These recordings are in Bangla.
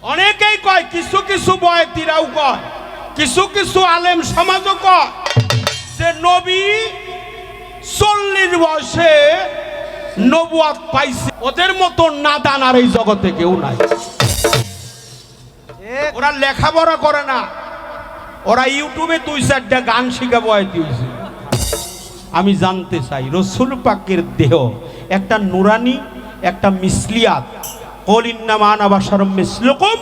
অনেকেই কয়, কিছু কিছু বয়াতিরাও কয়, কিছু কিছু আলেম সমাজও কয় যে নবী 40 বয়সে নবুয়াত পাইছে। ওদের মতো নাদান আর এই জগতে কেউ নাই। ওরা লেখাপড়া করে না, ওরা ইউটিউবে 2-4টা গান শিখা বয়াতি হয়েছে। আমি জানতে চাই রসুল পাকের দেহ একটা নুরানি, একটা মিসলিয়াত। কুল ইন্নামা আনা বাশারুম মিসলুকুম।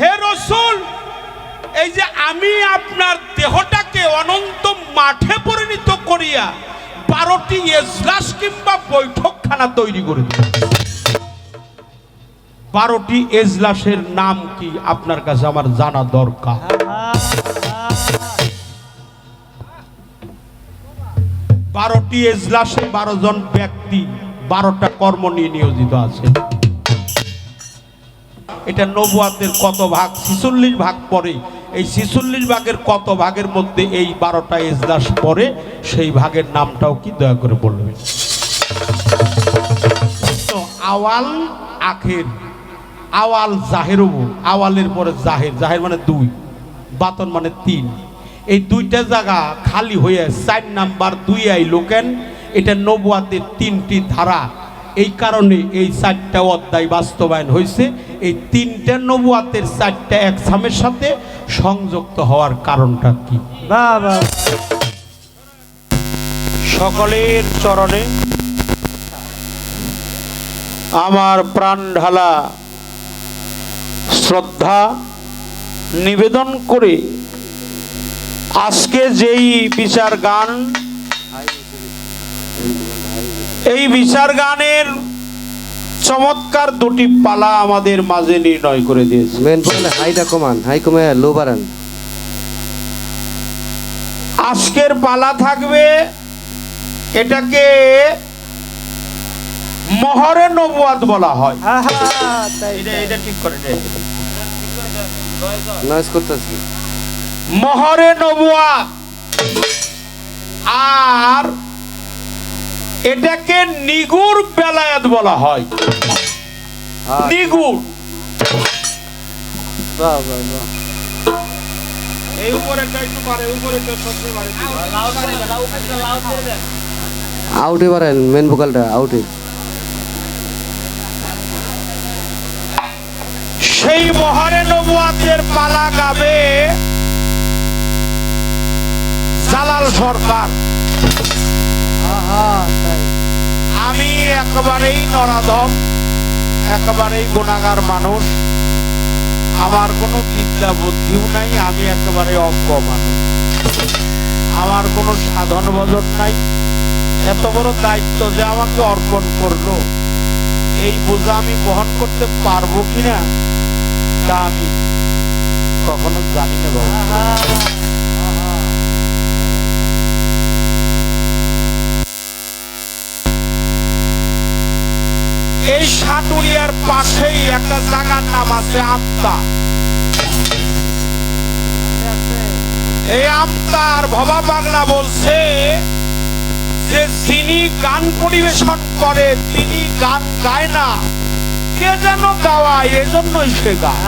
হে রসুল, এই যে আমি আপনার দেহটাকে অনন্ত মাঠে পরিণত করিয়া 12টি এজলাস কিংবা বৈঠকখানা তৈরি করে দিই। 12টি এজলাসের নাম কি আপনার কাছে আমার জানা দরকার। 12টি এজলাসে 12 জন ব্যক্তি 12টা কর্ম নিয়ে নিয়োজিত আছে। এটা নবুয়াতের কত ভাগ? 46 ভাগ পড়ে। এই 46 ভাগের কত ভাগের মধ্যে এই 12টা এজলাস পড়ে, সেই ভাগের নামটাও কি দয়া করে বলবেন। তো আওয়াল আখের, আওয়াল জাহের, আওয়ালের পরে জাহের, জাহের মানে 2, বাতন মানে 3। এই 2টা জায়গা খালি হয়ে 4 নাম্বার 2 আইলো কেন? এটা নবুয়াতের 3টি ধারা, এই কারণে এই 4টা অধ্যায় বাস্তবায়ন হয়েছে। এই 3টা নবুয়াতের 4টা একসামের সাথে সংযুক্ত হওয়ার কারণটা কি? বাবা সকলের চরণে আমার প্রাণ ঢালা শ্রদ্ধা নিবেদন করে আজকে যেই বিচার গান, এই বিচার গানের চমৎকার 2টি পালা আমাদের মাঝে নির্ণয় করে দিয়েছে। মেন বলে হাইটা কমান, হাই কমে লো বাড়ান। আজকের পালা থাকবে, এটাকে মহরে নবুয়াত বলা হয়। এটা ঠিক করে নয়েজ করতেছি। মহরে নবুয়াত, আর এটাকে নিগুর বেলায়েত বলা হয়। নিগুর এই উপরে একটু পারে, উপরে তো সবচেয়ে পারে আউটে বাড়ান, মেন ভোকালটা আউটে। সেই মহরে নবুয়াতের পালা গাবে জালাল সরকার। আমি একেবারেই নরাধম, একেবারেই গুনাহগার মানুষ, আমার কোনো বিদ্যা বুদ্ধিও নাই, আমি একেবারে অজ্ঞ মানুষ, আমার কোনো সাধন ভজন নাই। এত বড় দায়িত্ব যে আমাকে অর্পণ করলো, এই বোঝা আমি বহন করতে পারবো কিনা তা আমি কখনো জানি না বাবা। এই সাটুরিয়ার পাশেই একটা জায়গার নাম আছে আমতা। এই আমতার ভবা পাগলা বলছে যে যিনি গান পরিবেশন করে তিনি গান গায় না, কে যেন গাওয়ায়, এজন্যই সে গায়।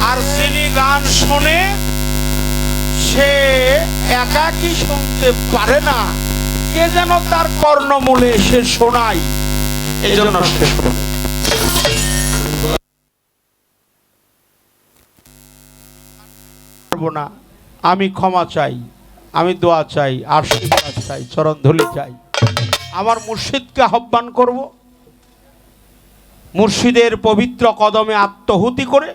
আর যিনি গান শোনে সে একাকী শুনতে পারে না, কে যেন তার কর্ণমূলে এসে শোনায়, এই জন্য সে শোনে। না, আমি ক্ষমা চাই, আমি দোয়া চাই, আশীর্বাদ চাই, চরণ ধুলি চাই। আমার মুর্শিদকে আহ্বান করব, মুর্শিদের পবিত্র কদমে আত্মহুতি করে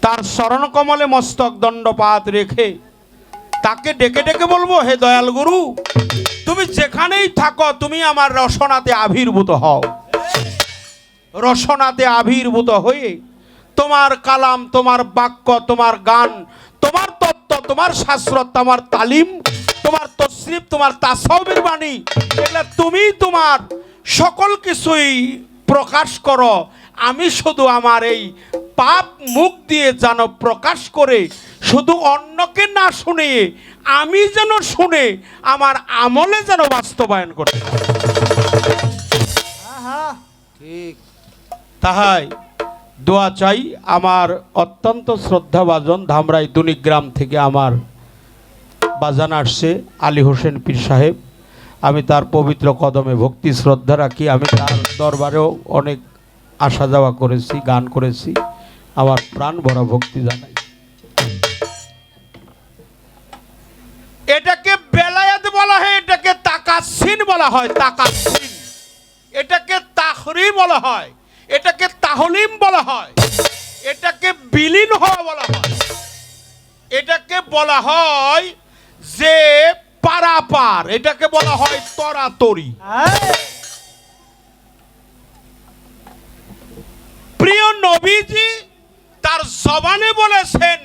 তার চরণ কমলে মস্তক দণ্ডপাত রেখে তাকে ডেকে ডেকে বলবো, হে দয়াল গুরু, তুমি যেখানেই থাকো তুমি আমার রসনাতে আবির্ভূত হও। রসনাতে আবির্ভূত হয়ে তোমার কালাম, তোমার বাক্য, তোমার গান, তোমার তত্ত্ব, তোমার শাস্ত্র, তোমার তালিম, তোমার তসরিফ, তোমার তাসাউফের বাণী, এগুলা তুমি তোমার সকল কিছুই প্রকাশ করো। আমি শুধু আমার এই পাপ মুখ দিয়ে যেন প্রকাশ করে শুধু অন্যকে না শুনিয়ে আমি যেন শুনে আমার আমলে যেন বাস্তবায়ন করতে। ঠিক। তাহাই দোয়া চাই। আমার অত্যন্ত শ্রদ্ধাভাজন ধামরাই দুনিগ্রাম থেকে আমার বাজান আসছে আলী হোসেন পীর সাহেব। আমি তার পবিত্র কদমে ভক্তি শ্রদ্ধা রাখি। আমি তার দরবারেও অনেক আসা যাওয়া করেছি, গান করেছি। আমার প্রাণ ভরা ভক্তি জানাই। এটাকে বেলায়েত বলা হয়, এটাকে তাকাসিন বলা হয়, তাকাসিন। এটাকে তাহরি বলা হয়, এটাকে তাহলিম বলা হয়, এটাকে বিলীন হওয়া বলা হয়, এটাকে বলা হয় যে পারাপার, এটাকে বলা হয় তরাতরি। প্রিয় নবীজি তার জবানে বলেছেন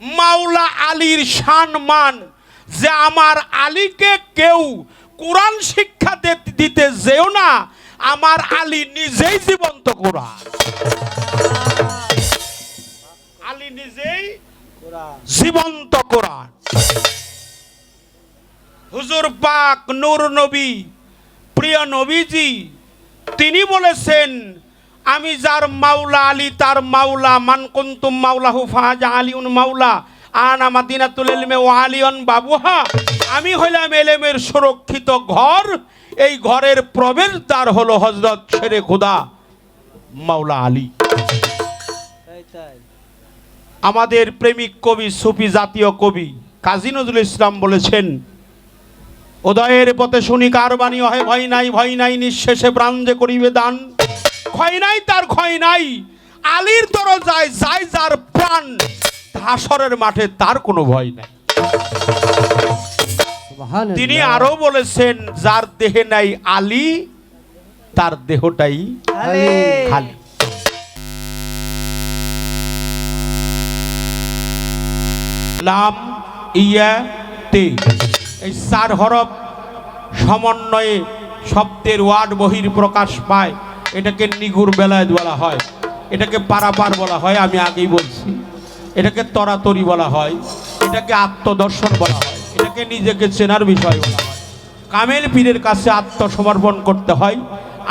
মাওলা আলীর সম্মান, যে আমার আলীকে কেউ কোরআন শিক্ষা দিতে যেও না, আমার আলী নিজেই জীবন্ত কোরআন। আলী নিজেই জীবন্ত কোরআন। হুজুর পাক নূর নবী প্রিয় নবীজি তিনি বলেছেন আমি যার মাওলা আলী তার মাওলা, মান কুনতুম মাওলাহু ফাজা আলিউন মাওলা আনা মাদিনাতুল ইলমি ওয়া আলিয়ন বাবুহা। আমি হইলাম এলেমের সুরক্ষিত ঘর, এই ঘরের প্রবেশদ্বার হলো হযরত শেরে খুদা মাওলা আলী। আমাদের প্রেমিক কবি সুফি জাতীয় কবি কাজী নজরুল ইসলাম বলেছেন উদয়ের পথে শুনি কার বাণী হয় ভয় নাই, ভয় নাই নিঃশেষে প্রাণ যে করিবে দান, ক্ষয় নাই তার ক্ষয় নাই, আলীর দরজায় যায় যার প্রাণ, হাসরের মাঠে তার কোনো ভয় নাই। তিনি আরো বলেছেন যার দেহে নাই আলী তার দেহটাই খালি। লাম ইয়া তে এই চার হরফ সমন্বয়ে শব্দের ওয়ার্ড বহির প্রকাশ পায়, এটাকে নিগুর বেলায়েত বলা হয়, এটাকে পারাপার বলা হয়, আমি আগেই বলছি, এটাকে তরাতরি বলা হয়, এটাকে আত্মদর্শন বলা হয়, এটাকে নিজেকে চেনার বিষয় বলা হয়। কামেল পীরের কাছে আত্মসমর্পণ করতে হয়,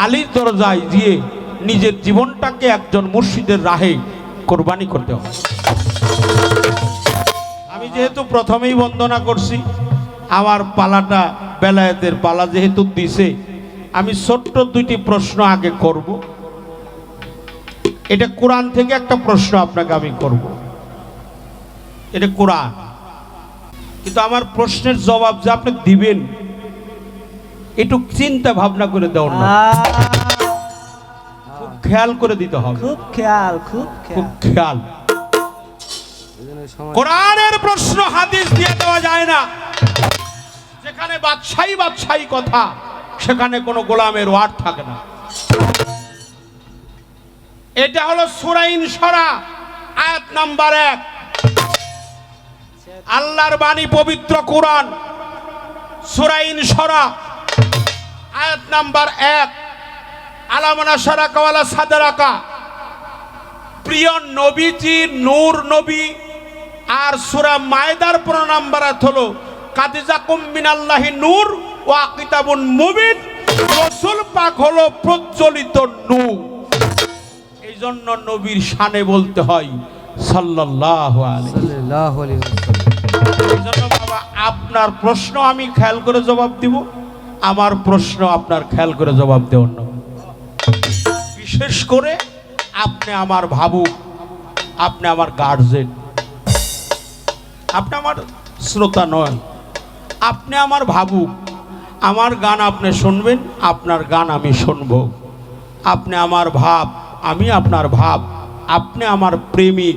আলীর দরজায় গিয়ে নিজের জীবনটাকে একজন মুর্শিদের রাহে কোরবানি করতে হয়। আমি যেহেতু প্রথমেই বন্দনা করছি, আমার পালাটা বেলায়েতের পালা যেহেতু দিছে, আমি ছোট্ট দুইটি প্রশ্ন আগে করব। এটা কোরআন থেকে একটা প্রশ্ন আপনাকে আমি করব, এটা কোরআন, কিন্তু আমার প্রশ্নের জবাব যে আপনি দিবেন একটু চিন্তা ভাবনা করে দেওয়ার না, খুব খেয়াল করে দিতে হবে, খুব খেয়াল, খুব খুব খেয়াল। কোরআনের প্রশ্ন হাদিস দিয়ে দেওয়া যায় না। যেখানে বাদশাহী কথা, সেখানে কোনো গোলামের ওয়ার্ড থাকে না। এটা হলো সূরা ইনশিরা আয়াত নাম্বার 1, আল্লাহর বাণী পবিত্র কোরআন, সূরা ইনশিরা আয়াত নাম্বার 1, আলামানা শারাকা ওয়ালা সাদরাকা। প্রিয় নবীজি নূর নবী, আর সূরা মায়দার 15 নাম্বার আয়াত হলো কাদিজাকুম মিনাল্লাহি নূর ওয়া কিতাবুন মুবিন। রাসূল পাক হলো প্রজ্বলিত নূর। এই জন্য নবীর শানে বলতে হয় সাল্লাল্লাহু আলাইহি ওয়াসাল্লাম। এই জন্য বাবা আপনার প্রশ্ন আমি খেয়াল করে জবাব দিব, আমার প্রশ্ন আপনার খেয়াল করে জবাব দেওয়ার না। বিশেষ করে আপনি আমার ভাবুক, আপনি আমার গার্জেন, আপনি আমার শ্রোতা নয়, আপনি আমার ভাবুক, আমার গান আপনি শুনবেন, আপনার গান আমি শুনব। আপনি আমার ভাব, আমি আপনার ভাব, আপনি আমার প্রেমিক,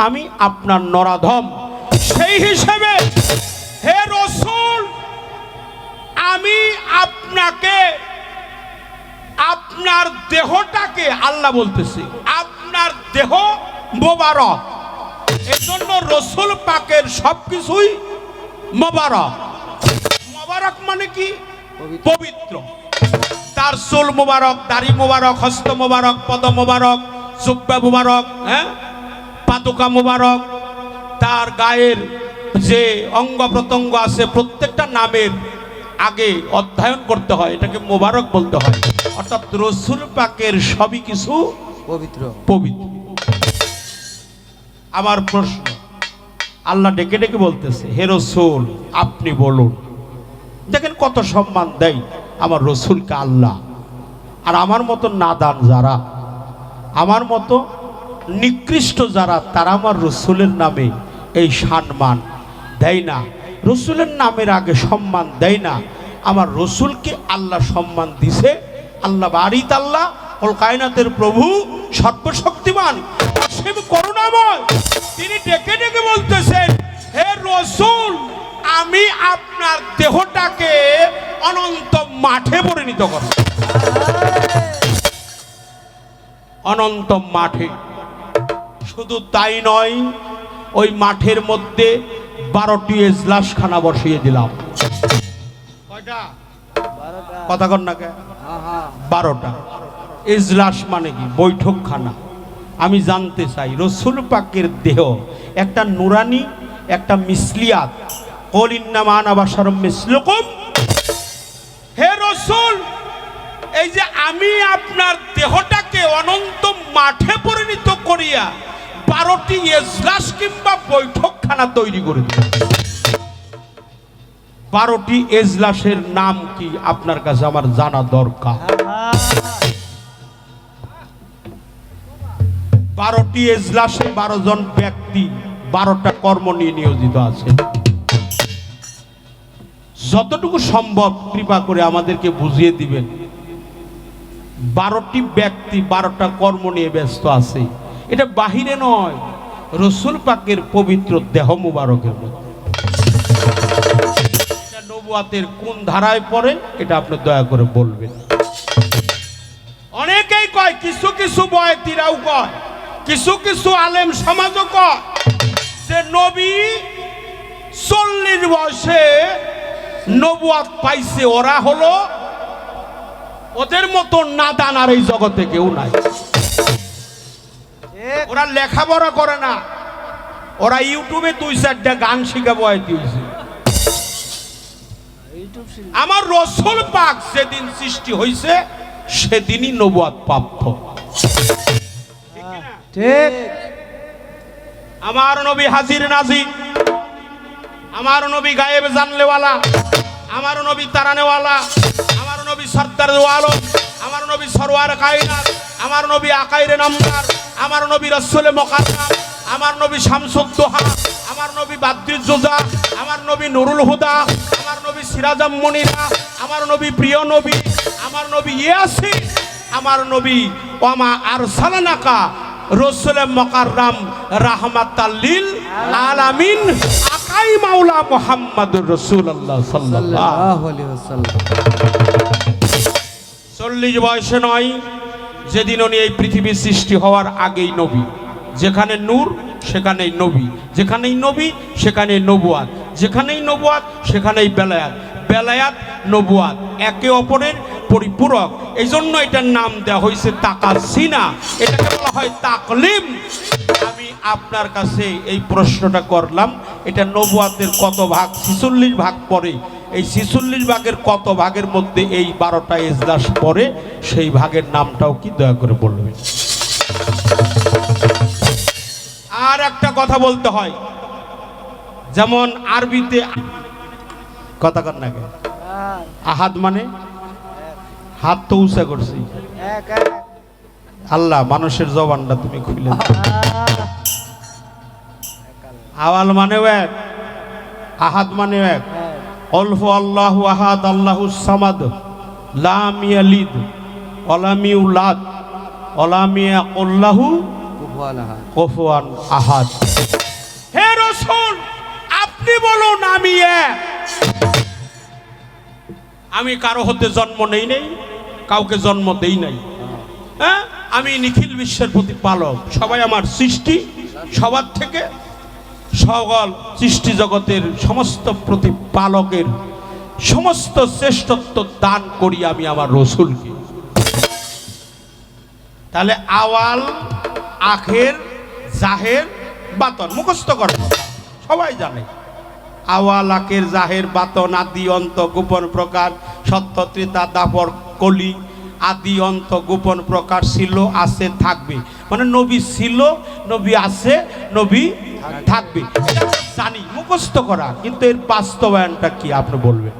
আমি আপনার নরাধম। সেই হিসেবে হে রাসূল, আমি আপনাকে, আপনার দেহটাকে, আল্লাহ বলতেছে আপনার দেহ মোবারক, এজন্য রাসূল পাকের সবকিছুই মোবারক। মোবারক মানে কি? পবিত্র। তার চুল মোবারক, দাড়ি মোবারক, হস্ত মোবারক, পদ মোবারক, জুব্বা মোবারক, পাদুকা মোবারক, তার গায়ের যে অঙ্গ প্রত্যঙ্গ আছে প্রত্যেকটা নামের আগে অধ্যয়ন করতে হয়, এটাকে মোবারক বলতে হয়। অর্থাৎ রসুল পাকের সবই কিছু পবিত্র। পবিত্র। আমার প্রশ্ন, আল্লাহ ডেকে ডেকে বলতেছে, হে রসুল আপনি বলুন। দেখেন কত সম্মান দেয় আমার রসুলকে আল্লাহ। আর আমার মতো নাদান যারা, আমার মতো নিকৃষ্ট যারা, তারা আমার রসুলের নামে এই সম্মান দেয় না, রসুলের নামের আগে সম্মান দেয় না। আমার রসুলকে আল্লাহ সম্মান দিছে। আল্লাহ বারিত আল্লাহ ওল কায়নাতের প্রভু সর্বশক্তিমান অসীম করুণাময়, তিনি ডেকে ডেকে বলতেছেন, হে রসুল আমি আপনার দেহটাকে অনন্ত মাঠে পরিণত করব। অনন্ত মাঠে। শুধু তাই নয়, ওই মাঠের মধ্যে 12টি এজলাসখানা বসিয়ে দিলাম। কয়টা? কথা কন না কে? 12টা। এজলাস মানে কি? বৈঠকখানা। আমি জানতে চাই রসুল পাকের দেহ একটা নুরানি, একটা মিসলিয়াত। কুল ইন্নামা আনা বাশারুম মিসলুকুম। হে রসুল, এই যে আমি আপনার দেহটাকে অনন্ত মাঠে পরিণত করিয়া 12টি এজলাস কিংবা বৈঠকখানা তৈরি করে দিই। 12টি এজলাসের নাম কি আপনার কাছে আমার জানা দরকার। 12টি এজলাসে 12 জন ব্যক্তি 12টা কর্ম নিয়ে নিয়োজিত আছে। যতটুকু সম্ভব কৃপা করে আমাদেরকে বুঝিয়ে দিবেন। 12টি ব্যক্তি 12টা কর্ম নিয়ে ব্যস্ত আছে। এটা বাহিরে নয়, রসুল পাকের পবিত্র দেহ মুবারকের মধ্যে। এটা নবুয়াতের কোন ধারায় পড়ে এটা আপনি দয়া করে বলবেন। অনেকেই কয়, কিছু কিছু বয়তিরাও কয়, কিছু কিছু আলেম সমাজও কয় যে নবী 40 বয়সে নবুয়াত পাইছে। ওরা হলো, ওদের মতো নাদান আর এই জগতে কেউ নাই। ওরা লেখাপড়া করে না, ওরা ইউটিউবে 2-4টা গান শিখা বয়াতি হয়েছে। আমার রসুল পাক যেদিন সৃষ্টি হয়েছে সেদিনই নবুয়াত প্রাপ্ত। ঠিক। আমার নবী হাজির নাজির, আমার নবী গায়েব জানলেওয়ালা, আমার নবী তারানেওয়ালা, আমার নবী সর্দার আলম, আমার নবী সরওয়ার কায়নাত, আমার নবী আকাইরে নামদার, আমার নবী রসুলে মুকাররম, আমার নবী শামসুদ্দোহা, আমার নবী বাদ্রুজ্জোজা, আমার নবী নুরুল হুদা, আমার নবী সিরাজাম মুনিরা, আমার নবী প্রিয় নবী, আমার নবী ইয়াসিন, আমার নবী ওমা আরসালনাকা রসুলে মুকাররম রাহমাতাল লিল আলামিন আকাই মাওলা মুহাম্মাদুর রাসূলুল্লাহ সাল্লাল্লাহু আলাইহি ওয়াসাল্লাম। 40 বয়সে নয়, যেদিন উনি এই পৃথিবীর সৃষ্টি হওয়ার আগেই নবী। যেখানে নূর সেখানেই নবী, যেখানেই নবী সেখানেই নবুয়াত, যেখানেই নবুয়াত সেখানেই বেলায়াত, বেলায়াত নবুয়াত একে অপরের পরিপূরক। এই জন্য এটার নাম দেওয়া হয়েছে তাকাসিনা, এটাকে বলা হয় তাকলিম। আমি আপনার কাছে এই প্রশ্নটা করলাম, এটা নবুয়াতের কত ভাগ? 46 ভাগ পড়ে। এই 46 ভাগের কত ভাগের মধ্যে এই 12টা এজলাস পড়ে? সেই ভাগের নামটাও কি দয়া করে বলবেন। আর একটা কথা বলতে হয়, যেমন আরবিতে কথা কর না, আহাদ মানে হাত তো উঁচা করছি। আল্লাহ মানুষের জবানটা তুমি খুলে দাও। আওয়াল মানে এক, আহাদ মানে এক। অল্প আল্লাহু আহাদ আল্লাহুস সামাদ লাম ইয়ালিদ ওয়ালাম ইউলাদ ওয়ালাম ইয়াকুল লাহু কুফুয়ান আহাদ। হে রাসূল আপনি বলুন আমি এক। আমি কারো হতে জন্ম নেই নাই, কাউকে জন্ম দেই নাই। হ্যাঁ, আমি নিখিল বিশ্বের প্রতিপালক, সবাই আমার সৃষ্টি, সবার থেকে সকল সৃষ্টি জগতের সমস্ত প্রতিপালকের সমস্ত শ্রেষ্ঠত্ব দান করি আমি আমার রসুলকে। তাহলে আওয়াল, আখের, জাহের, বাতন মুখস্থ করেন, সবাই জানে। আওয়াল আখের জাহের বাতন আদি অন্ত গোপন প্রকার সত্য ত্রেতা দাপর কলি আদি অন্ত গোপন প্রকার ছিল আছে থাকবে, মানে নবী ছিল, নবী আছে, নবী থাকবে, এটা আমরা জানি মুখস্থ করা, কিন্তু এর বাস্তবায়নটা কি আপনি বলবেন?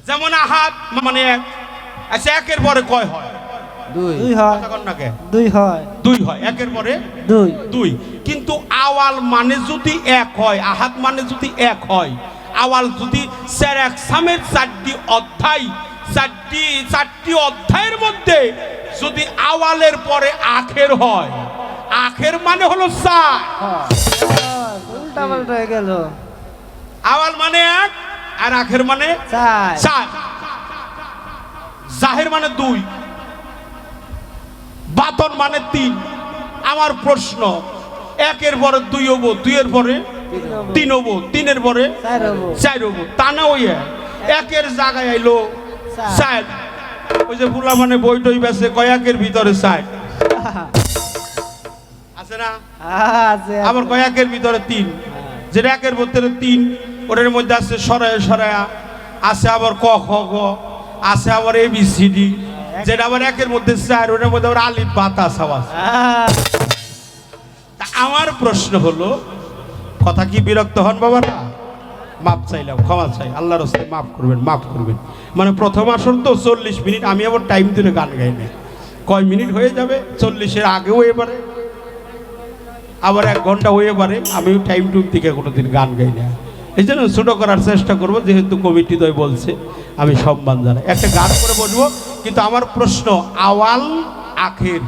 যেমন আহাদ মানে আচ্ছা একের পরে কয় হয়? দুই দুই হয়, কথা কন না কে? দুই হয়, দুই হয়, একের পরে দুই। দুই। কিন্তু আওয়াল মানে যদি এক হয়, আহাদ মানে যদি এক হয়, আওয়াল যদি স্যার এক সামের চারটি অধ্যায়, চারটি অধ্যায়ের মধ্যে যদি আওয়ালের পরে আখের হয়, আখের মানে হলো চার, উল্টা পাল্টা হয়ে গেল। আওয়াল মানে এক আর আখের মানে চার। চার, জাহের মানে দুই, বাতন মানে তিন। আমার প্রশ্ন, একের পরে দুই হবো, দুইয়ের পরে তিন হবো, তিনের পরে চার হবো। চার হবো, তা না ওই একের জায়গায় আইলো চার। চার। ওই যে ফুলা মানে বই টই বেছে কয়েকের ভিতরে চার আছে না, আছে, আবার কয়েকের ভিতরে তিন, যেটা একের ভিতরে তিন ওটার মধ্যে আছে সরায়া সরায়া, আছে আবার ক খ গ, আছে আবার এ বি সি ডি, যেটা আবার একের মধ্যে চার ওটার মধ্যে আবার আলিফ বাতাস আওয়াজ। তা আমার প্রশ্ন হলো, কথা কি বিরক্ত হন বাবারা? মাপ চাইলাম, ক্ষমা চাই, আল্লাহর রাস্তায় মাফ করবেন, মাফ করবেন। মানে প্রথম আসর তো 40 মিনিট, আমি আবার টাইম ধরে গান গাই না, কয় মিনিট হয়ে যাবে, 40-এর আগেও এবারে, আবার 1 ঘন্টা হয়ে পারে, আমিও টাইম টুম থেকে কোনোদিন গান গাই না। এই জন্য ছোটো করার চেষ্টা করবো, যেহেতু কমিটি দয় বলছে, আমি সম্মান জানাই, একটা গান করে বলবো। কিন্তু আমার প্রশ্ন, আওয়াল আখের,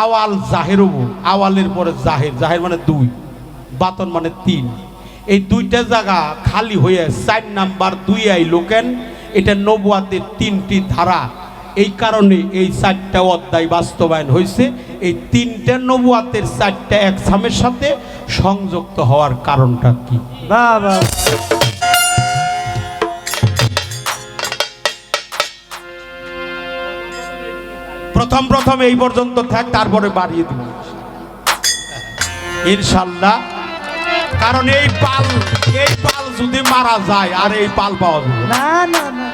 আওয়াল জাহের হবো, আওয়ালের পরে জাহের, জাহের মানে দুই, বাতন মানে তিন, এই দুইটা জায়গা খালি হয়ে 4 নাম্বার 2 আইলো কেন? এটা নবুয়াতের 3টি ধারা, এই কারণে এই 4টা অধ্যায় বাস্তবায়ন হয়েছে। এই 3টা নবুয়াতের 4টা একসামের সাথে সংযুক্ত হওয়ার কারণটা কি? বাবা প্রথম এই পর্যন্ত থাক, তারপরে বাড়িয়ে দিব ইনশাল্লাহ। কারণ এই পাল যদি মারা যায় আর এই পাল পাওয়া যাবে না। না না না,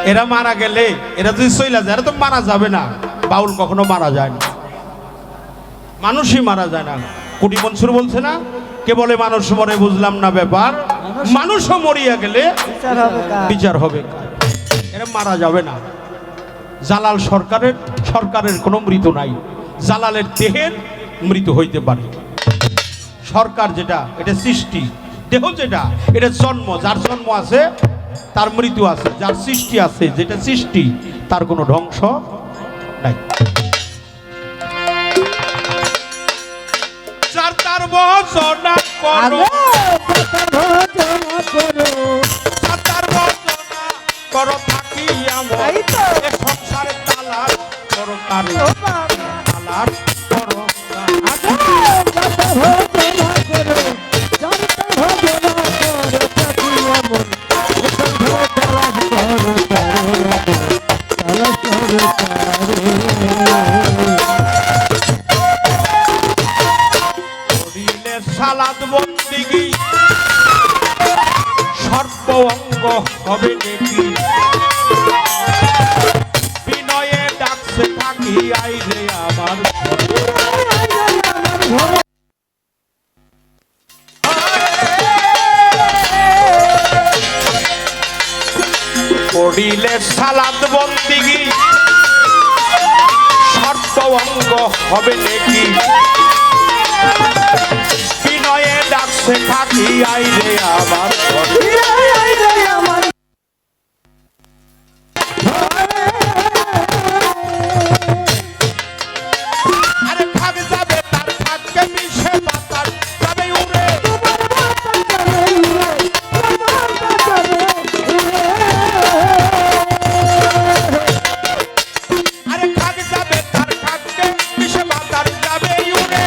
এরা মারা গেলে, এরা যদি চইলা যায়, এরা তো মারা যাবে না। বাউল কখনো মারা যায় না, মানুষই মারা যায় না। কুটি মনসুর বলছে না, কে বলে মানুষ মরে, বুঝলাম না ব্যাপার, মানুষও মরিয়া গেলে বিচার হবে কার? বিচার হবে কার? এরা মারা যাবে না। জালাল সরকারের কোনো মৃত্যু নাই, জালালের দেহের মৃত্যু হইতে পারে। সরকার যেটা, এটা সৃষ্টি, দেহ যেটা, এটা জন্ম, যার জন্ম আছে তার মৃত্যু আছে, যার সৃষ্টি আছে, যেটা সৃষ্টি তার কোনো ধ্বংস নাই। যার তার ভজনা করো, যার তার ভজনা করো, থাকি আমার এই তো। এ সংসারে তালার করো কারে, তালার করো করিলে সালাদ বন্দিগি, সর্ব অঙ্গ হবে নেকি, বিনয়ে ডাকছে থাকি আইরে আমার করিলে সালাদ বন্দিগি, সর্ব অঙ্গ হবে নেকি, বিনয়ে ডাকছে থাকি আইরে আমার আরে খাগ যাবে তার খাগকে মিশে বাতাস যাবে উড়ে, আরে খাগ যাবে তার খাগকে মিশে বাতাস যাবে উড়ে।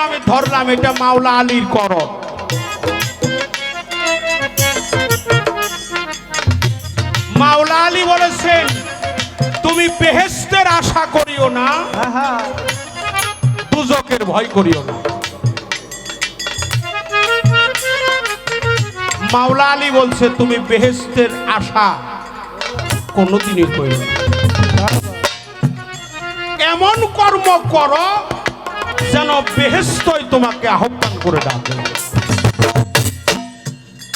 আমি ধরলাম এটা মাওলা আলীর করণ। মাওলা আলী বলেছেন তুমি বেহেশতের আশা করিও না, আহা দুজকের ভয় করিও না। মাওলা আলী বলছে তুমি বেহেশতের আশা কোনোদিনই করিও না। এমন কর্ম করো যেন বেহেশতই তোমাকে আহ্বান করে ডাকে।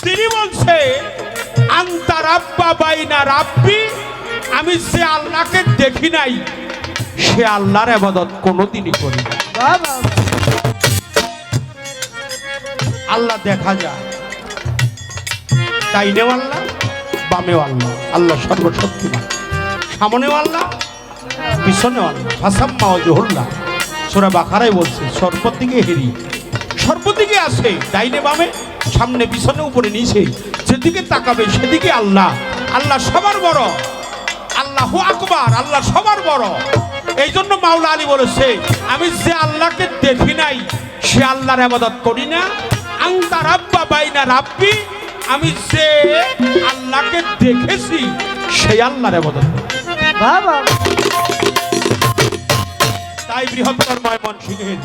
তিনি বলছে আন্তা রাব্বা বাইনা রাব্বি, আমি যে আল্লাহকে দেখি নাই সে আল্লাহর ইবাদত কোনোদিনই করি না। বাবা আল্লাহ দেখা যায়, ডাইনেও আল্লাহ বামেও আল্লাহ, আল্লাহ সর্বশক্তিমান। সামনেও আল্লাহ পিছনেও আল্লাহ। ফাসাম্মা ওয়াজহুল্লাহ সূরা বাকারায় বলছে সর্বদিকে হেরি, সর্বদিকে আছে, ডাইনে বামে সামনে পিছনে উপরে নিচে, যেদিকে তাকাবে সেদিকে আল্লাহ। আল্লাহ সবার বড়, আল্লাহু আকবার, আল্লাহ সবার বড়। এই জন্য মাওলা আলী বলেছে আমি যে আল্লাহকে দেখি নাই সে আল্লাহর ইবাদত করি না। আনতা রাব্বা বাইনা রাব্বি, আমি যে আল্লাহকে দেখেছি সেই আল্লাহর ইবাদত করি। বাবা তাই বৃহত্তর ময়মনসিংহের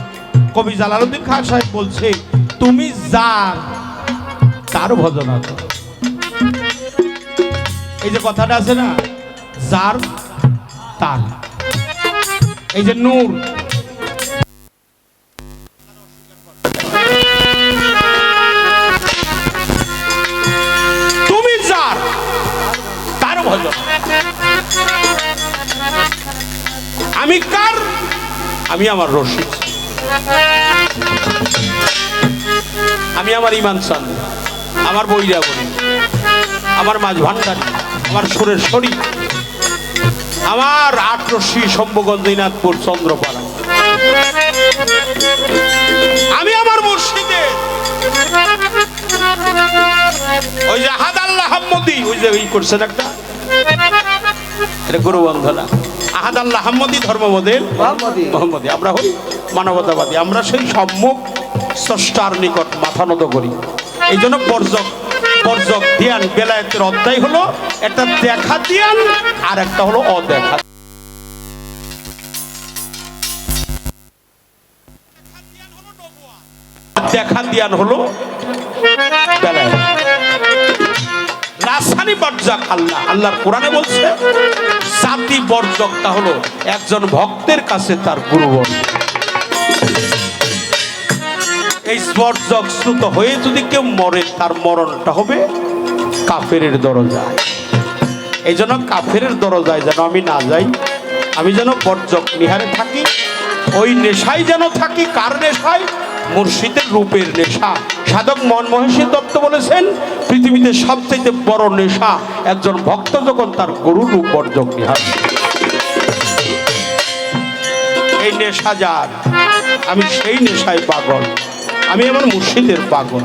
কবি জালালউদ্দিন খান সাহেব বলছে তুমি যার তার ভজনা করো। এই যে কথাটা আছে না, যার তার, এই যে নূর, তুমি যার তার ভজন। আমি কার? আমি আমার রশিদ, আমি আমার ইমান চান, আমার বইরা বলি, আমার মাঝ ভান্ডার, আমার সুরের শরী, আমার আটরশি শম্ভুগঞ্জ দিনাজপুর চন্দ্রপাড়া। আমি আমার মুর্শিদের ওই যে আহাদ আল্লাহ হাম্মদি, ওই যে এই করছেন একটা, এটা গুরু বন্ধনা। আহাদ আল্লাহ হাম্মদি ধর্মমদের মোহাম্মদী, আমরা হই মানবতাবাদী। আমরা সেই সম্মুখ স্রষ্টার নিকট মাথা নত করি। এই জন্য বর্জক ধ্যান বেলায়েতের অধ্যায় হলো একটা দেখা ধ্যান আর একটা হলো অদেখা। দেখা ধ্যান হলো বেলায়েত। রাসানি বর্জক আল্লাহ, আল্লাহর কোরআনে বলছে জাতি বর্জকটা হলো একজন ভক্তের কাছে তার গুরুবর। এই বর্জক শ্রুত হয়ে যদি কেউ মরে তার মরণটা হবে কাফেরের দরজায়। এই জন্য কাফেরের দরজায় যেন আমি না যাই, আমি যেন বর্জক নিহারে থাকি, ওই নেশায় যেন থাকি। কার নেশায়? মুর্শিদের রূপের নেশা। সাধক মনমোহন দত্ত বলেছেন পৃথিবীতে সবচেয়ে বড় নেশা একজন ভক্ত যখন তার গুরু রূপ বর্জক নিহার। এই নেশা যার, আমি সেই নেশায় পাগল, আমি আমার মুর্শিদের পাগল।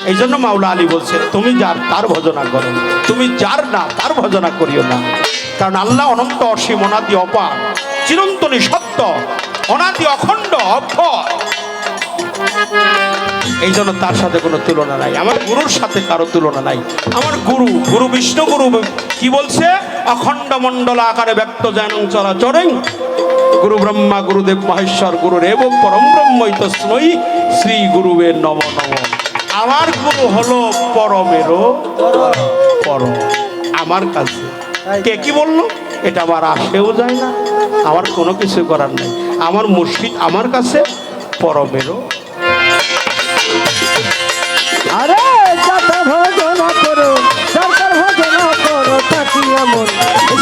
এই জন্য মাওলা আলী বলছেন তুমি যার তার ভজনা করো, তুমি যার না তার ভজনা করিও না। কারণ আল্লাহ অনন্ত অসীম অনাদি অপার চিরন্তনী সত্য অনাদি অখণ্ড অক্ষয়। এই জন্য তার সাথে কোনো তুলনা নাই, আমার গুরুর সাথে কারো তুলনা নাই। আমার গুরু বিষ্ণু গুরু কি বলছে? অখণ্ড মণ্ডল আকারে ব্যক্ত জানং চরাচরেং গুরু ব্রহ্মা গুরুদেব মহেশ্বর গুরুর এবং পরম ব্রহ্মই তস্মৈ শ্রী গুরুবে নম নম। আমার গুরু হলো পরমেরও পরম আমার কাছে। কে কি বললো? এটা আমার আসেও যায় না, আমার কোনো কিছু করার নাই। আমার মুর্শিদ আমার কাছে পরমেরও। আরে যত ভজন করো সরকার ভজন করো তাকি এমন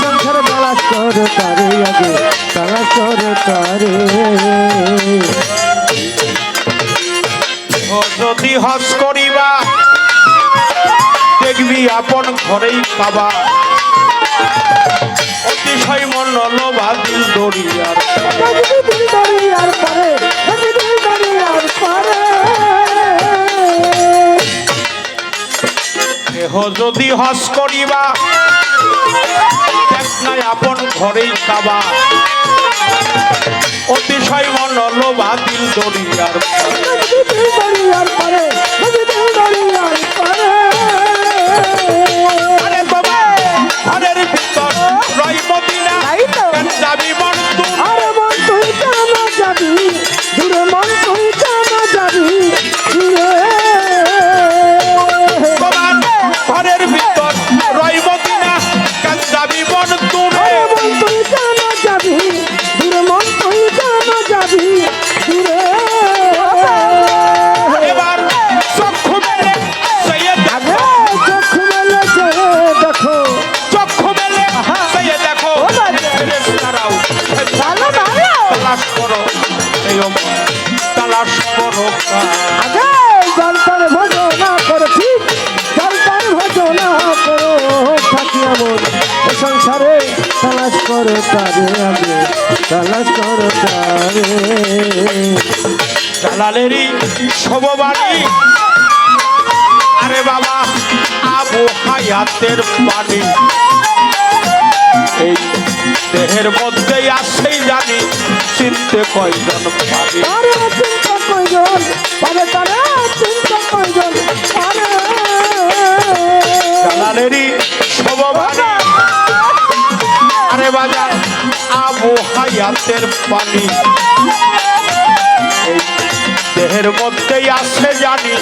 সংসার বালাস করো তারে আগে তারা করো তারে। যদি হজ করিবা দেখবি আপন ঘরেই পাবা, অতিশয় মন লোভা দিল দরিয়ার দিল দরিয়ার পরে দিল দরিয়ার পরে। দেহ যদি হজ করিবা দেখ নাই আপন ঘরেই পাবা, অতিশয় মন লোভা দিল দরিয়ার পারে নদীতে দরিয়ার পারে নদীতে দরিয়ার পারে আরে বাবা ঘরের ভিতর রয় মদিনা তাই তো। কেন যাবি মন তুই আরে মন তুই কেন যাবি দূরে মন তুই কেন যাবি দূরে বাবা ঘরের ভিতর রয় মদিনা কেন যাবি মন তুই আরে মন তুই কেন যাবি দূরে মন তুই কেন যাবি দূরে এবার চক্ষু মেলে সইয়ে আগে চক্ষু মেলে চেয়ে দেখো চক্ষু মেলে সইয়ে দেখো ফেরেশতারাও ভালো ভালো তালাশ করো এই তালাশ করো আগে জলপান ভজনা করো ঠিক জলপান ভজনা করো থাকি এমন এ সংসারে তালাশ করো তারে আগে তালাশ করো তারে দালালেরই শোভবাড়ি আরে বাবা আবু হায়াতের বাণী এই দেহের মধ্যেই আসেই জানি চিনতে কয়জন পারি তারে চিন্তা কয়জন পারে তারে চিন্তা কয়জন পারে দালালেরই শোভবাড়ি আরে বাজার আবু হায়াতের পানি এই দেহের মধ্যেই আসে জানি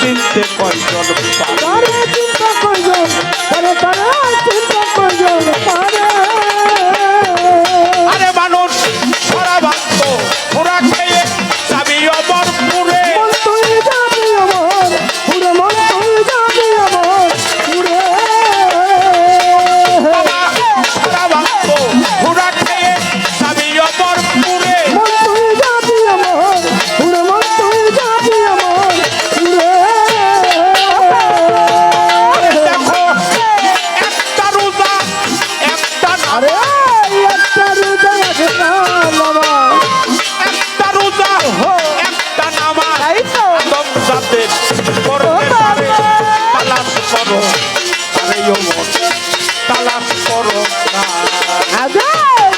চিনতে কয়জন পারি তারে চিন্তা কয়জন পারে তারে চিন্তা কয়জন পারে আরে মানুষ সারা বাক্য ঘোরা খেয়ে যাবি অমরপুরে মন তুই যাবি আমার পুরে মন তুই যাবি আমার পুরে সারা বাক্য ঘোরা খেয়ে যাবি অমরপুরে মন তুই যাবি আমার পুরে মন তুই যাবি আমার পুরে দেখো একটা রোজা একটা আরে একটা হৃদয় আছে না বাবা একটা রোজা একটা নামাজ তাই তো আদম জাতের করতে পারে তালাশ করো আরে ওমর তালাশ করো না আগে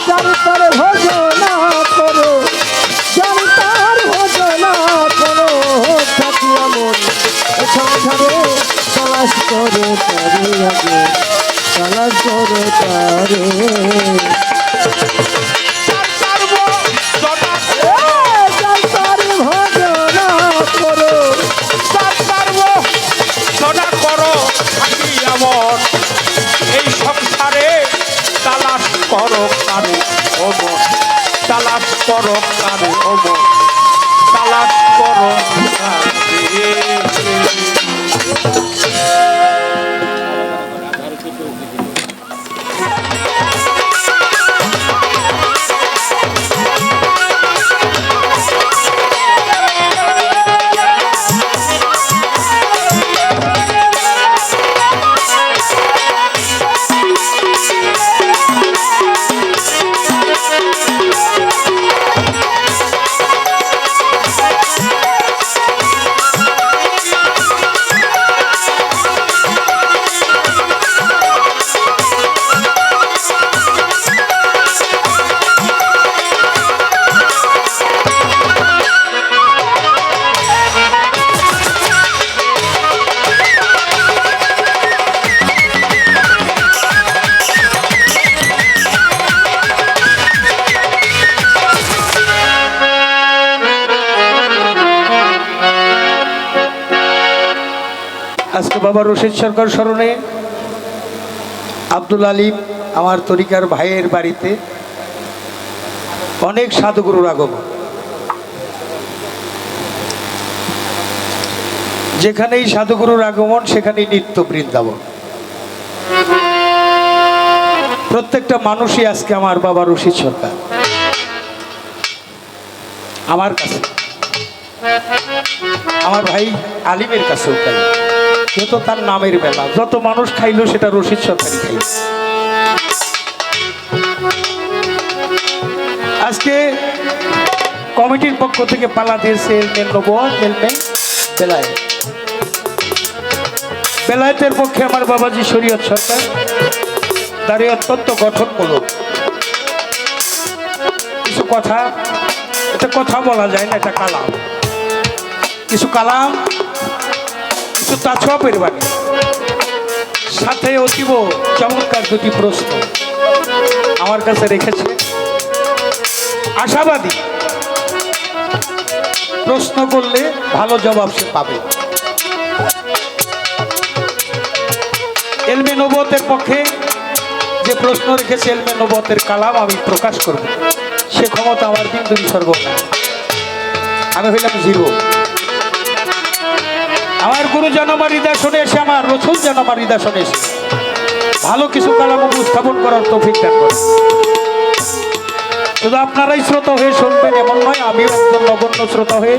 জলপান ভজনা করো জলপান ভজনা করো থাকি এমন এ সংসারে তালাশ করো তারে আগে তালাশ করো তারে চার পারবো জনা জলপান ভজনা করো চার পারবো জনা করো থাকি এমন এই সংসারে তালাশ করো কারে ওমর তালাশ করো কারে ওমর তালাশ করো কারে আজকে বাবা রশিদ সরকার স্মরণে আব্দুল আলিম আমার তরিকার ভাইয়ের বাড়িতে অনেক সাধুগুরুর আগমন। যেখানেই সাধুগুরুর আগমন সেখানেই নিত্য বৃন্দাবন। প্রত্যেকটা মানুষই আজকে আমার বাবা রশিদ সরকার আমার কাছে, আমার ভাই আলিমের কাছেও তাই। যত তার নামের বেলা, যত মানুষ খাইলো সেটা রশিদ সরকারই খাইল। আজকে কমিটির পক্ষ থেকে পালা দিয়েছে বেলায়েতের পক্ষে আমার বাবাজি শরীয়ত সরকার দাঁড়িয়ে অত্যন্ত গঠনমূলক কিছু কথা এটা কথা বলা যায় না, এটা কালাম। কিছু কালাম, কিছু তাছোয়াপের বাণী, সাথে অতীব চমৎকার দুটি প্রশ্ন আমার কাছে রেখেছে। আশাবাদী, প্রশ্ন করলে ভালো জবাব সে পাবে। এলমে নবুয়তের পক্ষে যে প্রশ্ন রেখেছে, এলমে নবুয়তের কালাম আমি প্রকাশ করব, সে ক্ষমতা আমার বিন্দু বিসর্গ না। আমি হইলাম জিরো। আমার গুরু যেন আমার হৃদয় শুনে এসে, আমার রসুল যেন আমার হৃদয় শুনে এসে ভালো কিছু কালাম উপস্থাপন করার তৌফিক দান করে। শুধু আপনারাই শ্রোতা হয়ে শুনবেন এমন নয়, আমিও একজন নগণ্য শ্রোতা হয়ে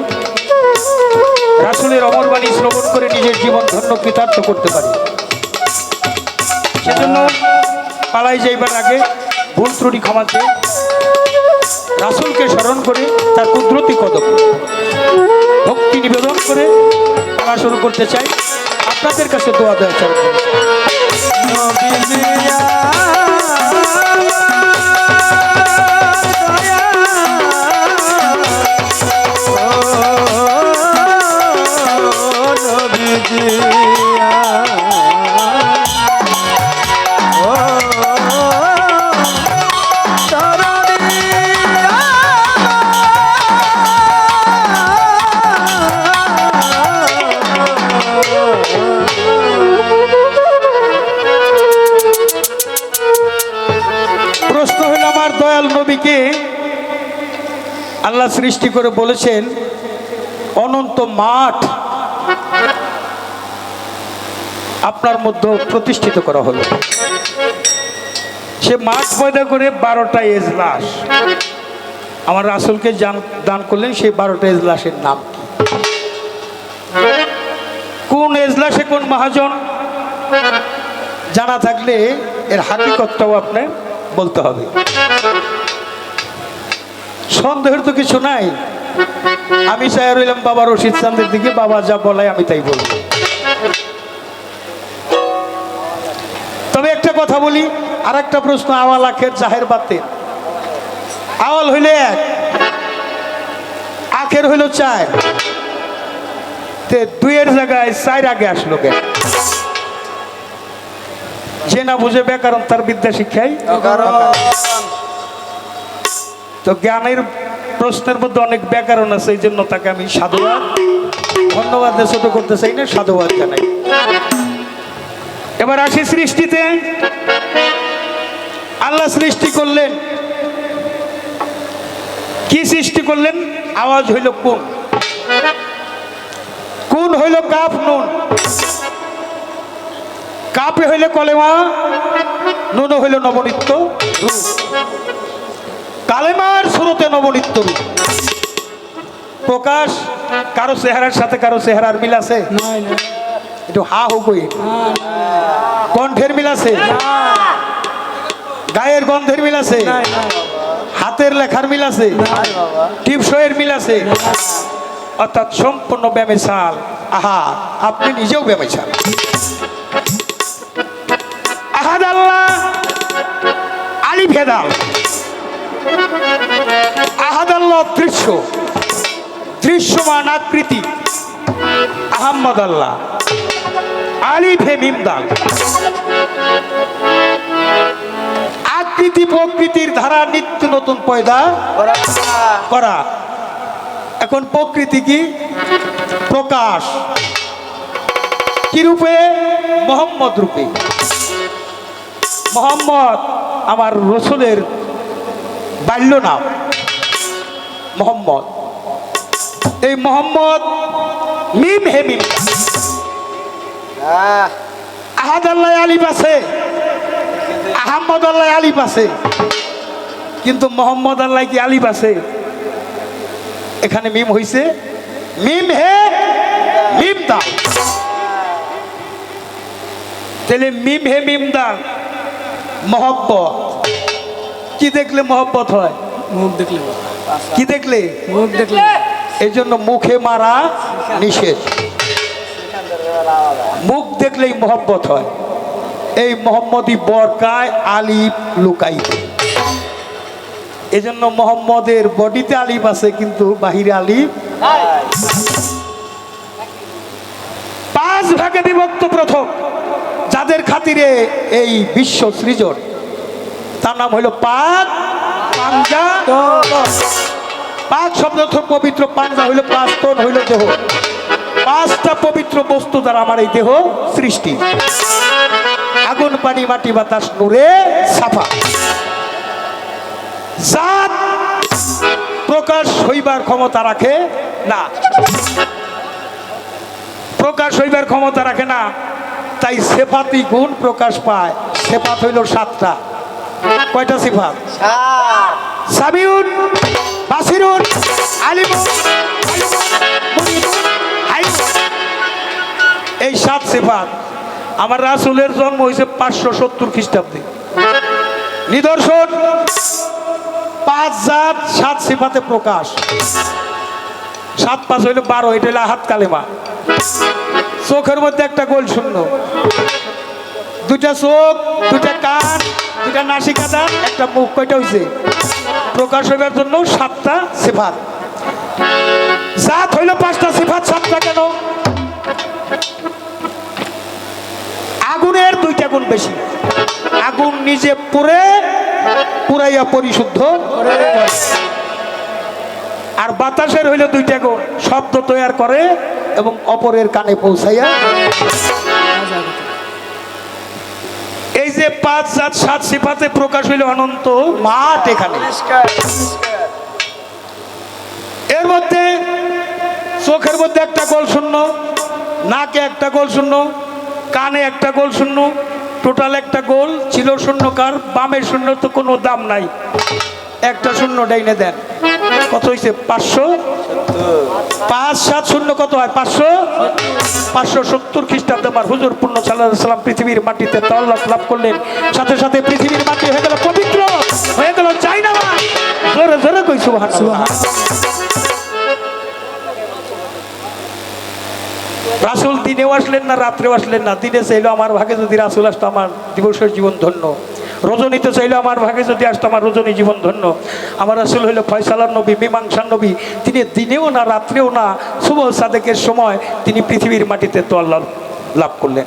রাসূলের অমর বাণী শ্রবণ করে নিজের জীবন ধন্য কৃতার্থ করতে পারি। সেজন্য পালাই যাইবার আগে ভুল ত্রুটি ক্ষমাতে রাসূলকে স্মরণ করে তার কুদরতি কদম ভক্তি নিবেদন করে আমরা শুরু করতে চাই। আপনাদের কাছে দোয়া দেওয়া চরণ করি। প্রশ্ন হল, আমার দয়াল নবীকে আল্লাহ সৃষ্টি করে বলেছেন অনন্ত মাঠ আপনার মধ্যে প্রতিষ্ঠিত করা হলো। সে মাঠ পয়দা করে 12টা এজলাস আমার রাসূলকে দান করলেন। সেই 12টা এজলাসের নাম কি? কোন এজলাসে কোন মহাজন জানা থাকলে এর হাকিকতটাও আপনি বলতে হবে। সন্দেহের তো কিছু নাই। আমি চাই রইলাম বাবা রশিদ চাঁদের দিকে, বাবা যা বলায় আমি তাই বলবো। তবে একটা কথা বলি, আর একটা প্রশ্ন, আওয়াল আখের জাহের বাতেন। আওয়াল হইলে 1, আখের হইল 4, 2-এর জায়গায় 4 আগে আসলো কেন? যে না বুঝে ব্যাকরণ তার বিদ্যা শিক্ষাই। তো জ্ঞানের প্রশ্নের মধ্যে অনেক ব্যাকরণ আছে, এই জন্য তাকে আমি সাধুবাদ, ধন্যবাদ ছোট করতে চাই না, সাধুবাদ জানাই। এবার আসি সৃষ্টিতে। আল্লাহ সৃষ্টি করলেন, কি সৃষ্টি করলেন? আওয়াজ হইল কোন, কোন হইল কাফ নুন। কাপে হইলে কলেমা, নুন হইল নবনিত্য রূপ। কালেমার শুরুতে নবনিত্য রূপ প্রকাশ। কারো চেহারার সাথে কারো চেহারার মিল আছে? একটু হা হো কই। কণ্ঠের মিল আছে? গায়ের গন্ধের মিল আছে? হাতের লেখার মিল আছে? টিপসইয়ের মিল আছে? অর্থাৎ সম্পূর্ণ বেমিসাল। আহা, আপনি নিজেও বেমিসাল। আহাদ আল্লাহ, আলিফ হেদাল। আহাদ আল্লাহ দৃশ্য, দৃশ্যমান আকৃতি। আহম্মদ আল্লাহ, আলিফ হে মিম দাল। আকৃতি প্রকৃতির ধারা নিত্য নতুন পয়দা করা। এখন প্রকৃতি কি? প্রকাশ। কি রূপে? মোহাম্মদ রূপে। মোহাম্মদ আমার রসুলের বাল্য নাম মোহাম্মদ। এই মোহাম্মদ মিম হে মিম। আহাদ আল্লাহ আলিফ আছে, আহম্মদ আল্লাহ আলিফ আছে, কিন্তু মোহাম্মদ আল্লাহ কি আলিফ আছে? এখানে মিম হইছে মিম হে মিম দাল। তাহলে মিম হে মিম দাল মহব্বত। কি দেখলে মহব্বত হয়? মুখ দেখলে। কি দেখলে? মুখ দেখলে। এই জন্য মুখে মারা নিষেধ। মুখ দেখলেই মহব্বত হয়। এই মোহাম্মদী বরকায় আলিফ লুকাই। এজন্য মোহাম্মদের বডিতে আলিফ আছে কিন্তু বাহিরে আলিফ। 5 ভাগে বিভক্ত প্রথম যাদের খাতিরে এই বিশ্ব সৃজন, তার নাম হইল পাক পাঞ্জা। পাক শব্দ অর্থ পবিত্র, পাঞ্জা হইল 5, তন হইল দেহ। 5টা পবিত্র বস্তু দ্বারা আমার এই দেহ সৃষ্টি। আগুন, পানি, মাটি, বাতাস, নূরে সাফা। জাত প্রকাশ হইবার ক্ষমতা রাখে না, প্রকাশ হইবার ক্ষমতা রাখে না, তাই সেফাতি গুণ প্রকাশ পায়। সেফাত হইল 7টা। কয়টা সিফাত? সামিউন, বাসিরুন, আলিমুন, মুনিবুন, হাইবুন। এই 7 সিফাত। আমার রাসূলের জন্ম হয়েছে 570 খ্রিস্টাব্দে। নিদর্শন 5 জাত 7 সিফাতে প্রকাশ। 7 5 হইল 12, এটা হইল আহাদ কালেমা। চোখের মধ্যে একটা গোল শূন্য, 2টা চোখ, 2টা কান, 2টা নাসিকাদান, একটা মুখ। কয়টা হয়েছে? প্রকাশ হইবার জন্য 7টা সিফাত। জাত হইল 5টা, সিফাত 7টা কেন? আগুনের 2টা গুণ বেশি। আগুন নিজে পুরাইয়া পরিশুদ্ধ করে, আর বাতাসের হইল 2টা গুণ, শব্দ তৈয়ার করে এবং অপরের কানে পৌঁছাইয়া। এই যে 5 জাত 7 সিফাতে প্রকাশ হইল অনন্ত মাঠ এখানে। এর মধ্যে চোখের মধ্যে একটা গোল শূন্য, নাকে একটা গোল শূন্য, কানে একটা গোল শূন্য, টোটাল একটা গোল ছিল শূন্যকার। বামের শূন্য তো কোনো দাম নাই, একটা শূন্য ডাইনে দেন। কত হয়েছে? 500। 5 7 শূন্য কত হয়? 570 খ্রিস্টাব্দে আমার হুজুর পূর্ণ সাল্লাল্লাহু আলাইহি সাল্লাম পৃথিবীর মাটিতে তাওয়াল্লুদ লাভ করলেন। সাথে সাথে পৃথিবীর মাটি হয়ে গেল পবিত্র, হয়ে গেল জায়নামাজ। জোরে জোরে কই সুবহানাল্লাহ। রাসূল দিনেও আসলেন না, রাত্রেও আসলেন না। দিনে চাইলো আমার ভাগে যদি রাসূল আসতো আমার দিবসের জীবন ধন্য। রজনীতে চাইলো আমার ভাগে যদি আসতো আমার রজনী জীবন ধন্য। আমার রাসূল হইল ফয়সালার নবী, মীমাংসার নবী। তিনি দিনেও না, রাত্রেও না, সুবহ সাদেকের সময় তিনি পৃথিবীর মাটিতে তাওয়াল্লুদ লাভ করলেন।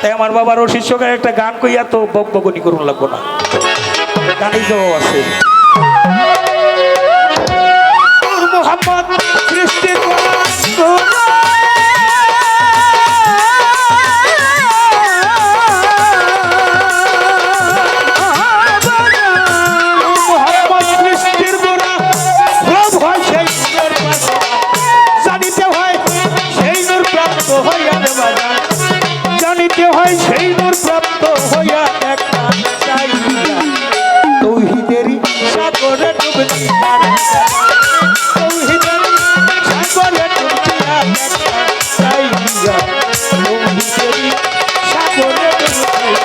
তাই আমার বাবার ও শিষ্যকে একটা গান কইয়া তো বকবকনি করুন লাগবো না, গানই তো আছে। মুহাম্মদ সৃষ্টির জানিতে হয় সেই নূর প্রাপ্ত হইয়া দেখা চাইয়া তৌহিদেরই সাগরে ডুবে দিয়া, তৌহিদেরই সাগরে ডুবিয়া দেখা চাইয়া, তৌহিদেরই সাগরে ডুবিয়া।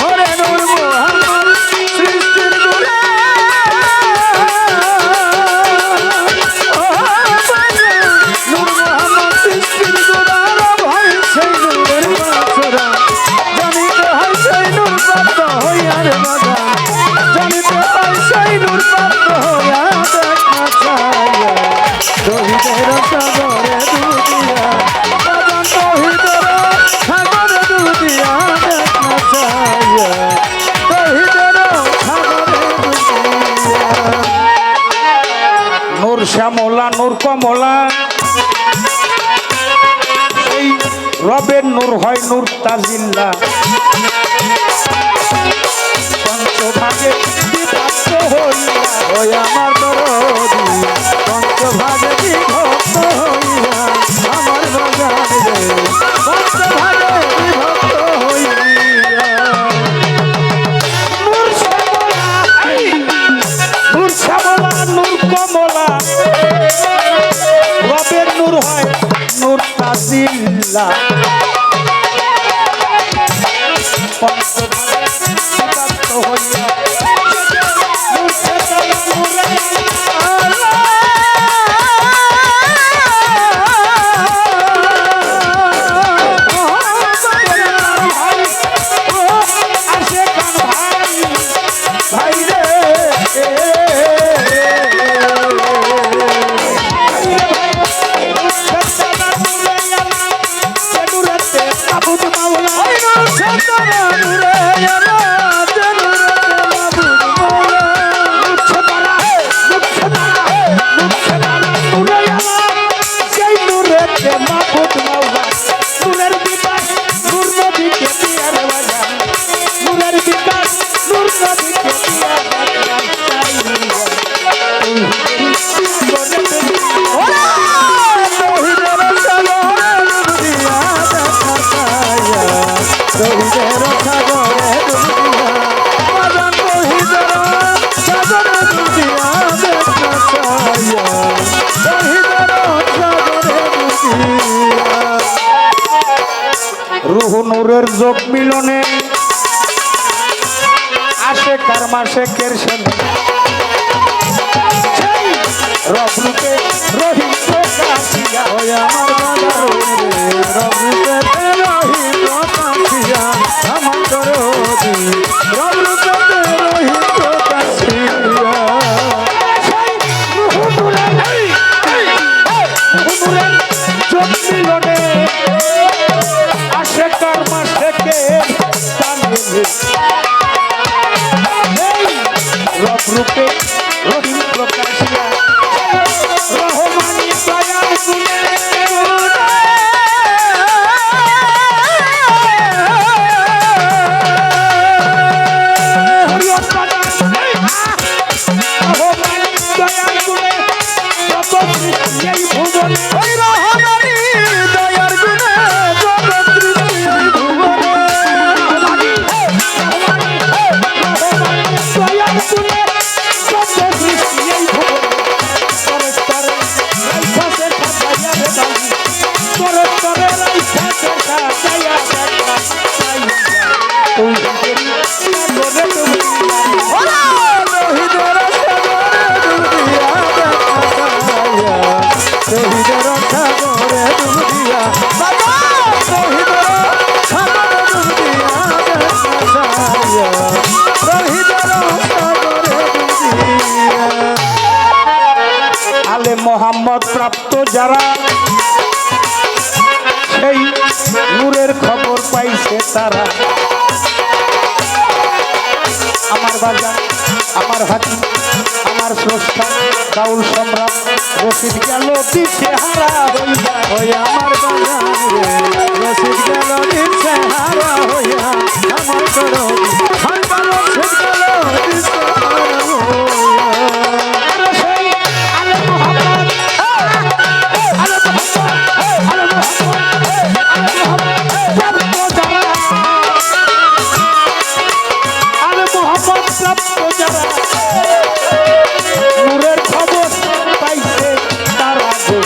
ওরে নূর মুহাম্মদ সৃষ্টির গুণে, নূর মুহাম্মদ সৃষ্টির গুণার ভয় সেই নূরের বাছরা। জানিতে হয় সেই নূর প্রাপ্ত হইয়া রে বাবা, জানিতে হয় সেই নূর প্রাপ্ত হইয়া দেখা চাইয়া তৌহিদের সাগরে ডুবিয়া, বাজান তৌহিদের সাগরে ডুবিয়া দেখা চাইয়া তৌহিদের সাগরে ডুবিয়া। নূর শ্যামলা, নূর কমলা, এই রবের নূর হয় নূর তাজিল্লা। পঞ্চভাগে বিভক্ত হইয়া, ওই আমার দরদি পঞ্চভাগে বিভক্ত হইয়া, আমার বাগান রে পঞ্চভাগে বিভক্ত হইয়া। নূর শ্যামলা, নূর শ্যামলা, নূর কমলা, রবের নূর হয় নূর তাজিল্লা। পঞ্চভাগে বিভক্ত হইয়া, নূর শ্যামলা, নূরে আসে কান ভাই, ভাই রে রুহ নূরের যোগ মিলনে আসে কার মাসে কের সনে রব রূপে রহিম প্রকাশিয়া ওই আমার বাজার রবরূপে রহিত কাছিয়া আমার দরদি রবরূপে রহিত কাছিয়া যোগ মিলনে আসে কার মাসে কের রব রূপে রহিম প্রকাশিয়া রহমানি দয়াল গুণে রহমানি দয়াল গুণে যত সৃষ্টি এই ভুবনে ওই রহমানি দয়ার গুণে জগৎ সৃষ্টি এই ভুবনে রহমানি দয়াল গুণে যত সৃষ্টি এই ভুবনে তরে তরে রাইখা সে খাজাইয়া রে বালি তরে তরে রাইখা সে খাজাইয়া দেখা তুই সাগরে তুমি শহীদের সাগরে ডুবিয়া শহীদের সাগরে ডুবিয়া বাবা শহীদের সাগরে ডুবিয়া শহীদের সাগরে ডুবিয়া আলে মোহাম্মদ প্রাপ্ত যারা সেই নূরের খবর পাইছে তারা আমার বাজার আমার হাতি আমার স্রষ্টা গাউল সম্রাট রশিদ গেল দিশে হারা হইয়া ওই আমার বাজারে রসিদ গেল দিচ্ছে হারা হইয়া আমার করো হারবার রসিদ গেল দিচ্ছে হারা হইয়া আরে সেই আলে মোহাম্মদ আলে মোহাম্মদ আলে মোহাম্মদ আলে মোহাম্মদ প্রাপ্ত যারা আলে মোহাম্মদ প্রাপ্ত যারা নূরের খবর পাইছে তারা গো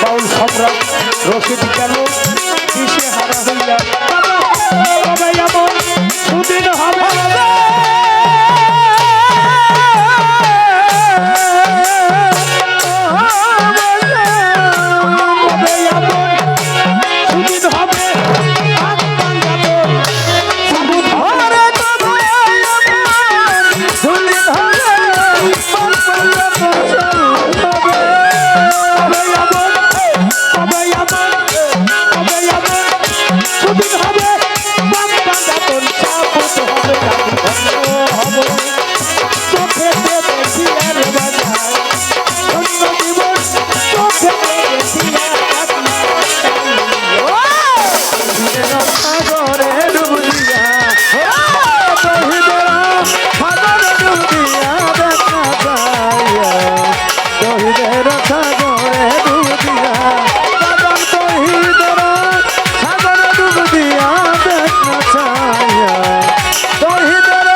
বাউল সম্রাট রশিদ গেল দিশে হারা হইয়া তবে এমন সুদিন হবে তবে এমন সুদিন হবে হাত ভাঙাবো সুদিন হবে শুনি ধরে পরপল্লা পছল হবে তবে এমন তবে এমন তবে এমন সুদিন হবে বাপ ভাঙাবো সাপুত হবে হবে চোখে দেখি আর বাজায় অন্য জীবন চোখে দেখি আর সাগরে ডুবিয়া শহীদের সাগরে ডুবিয়া দেখা যাইয়া শহীদের সাগরে ডুবিয়া বাবা শহীদের সাগরে ডুবিয়া দেখা যাইয়া শহীদের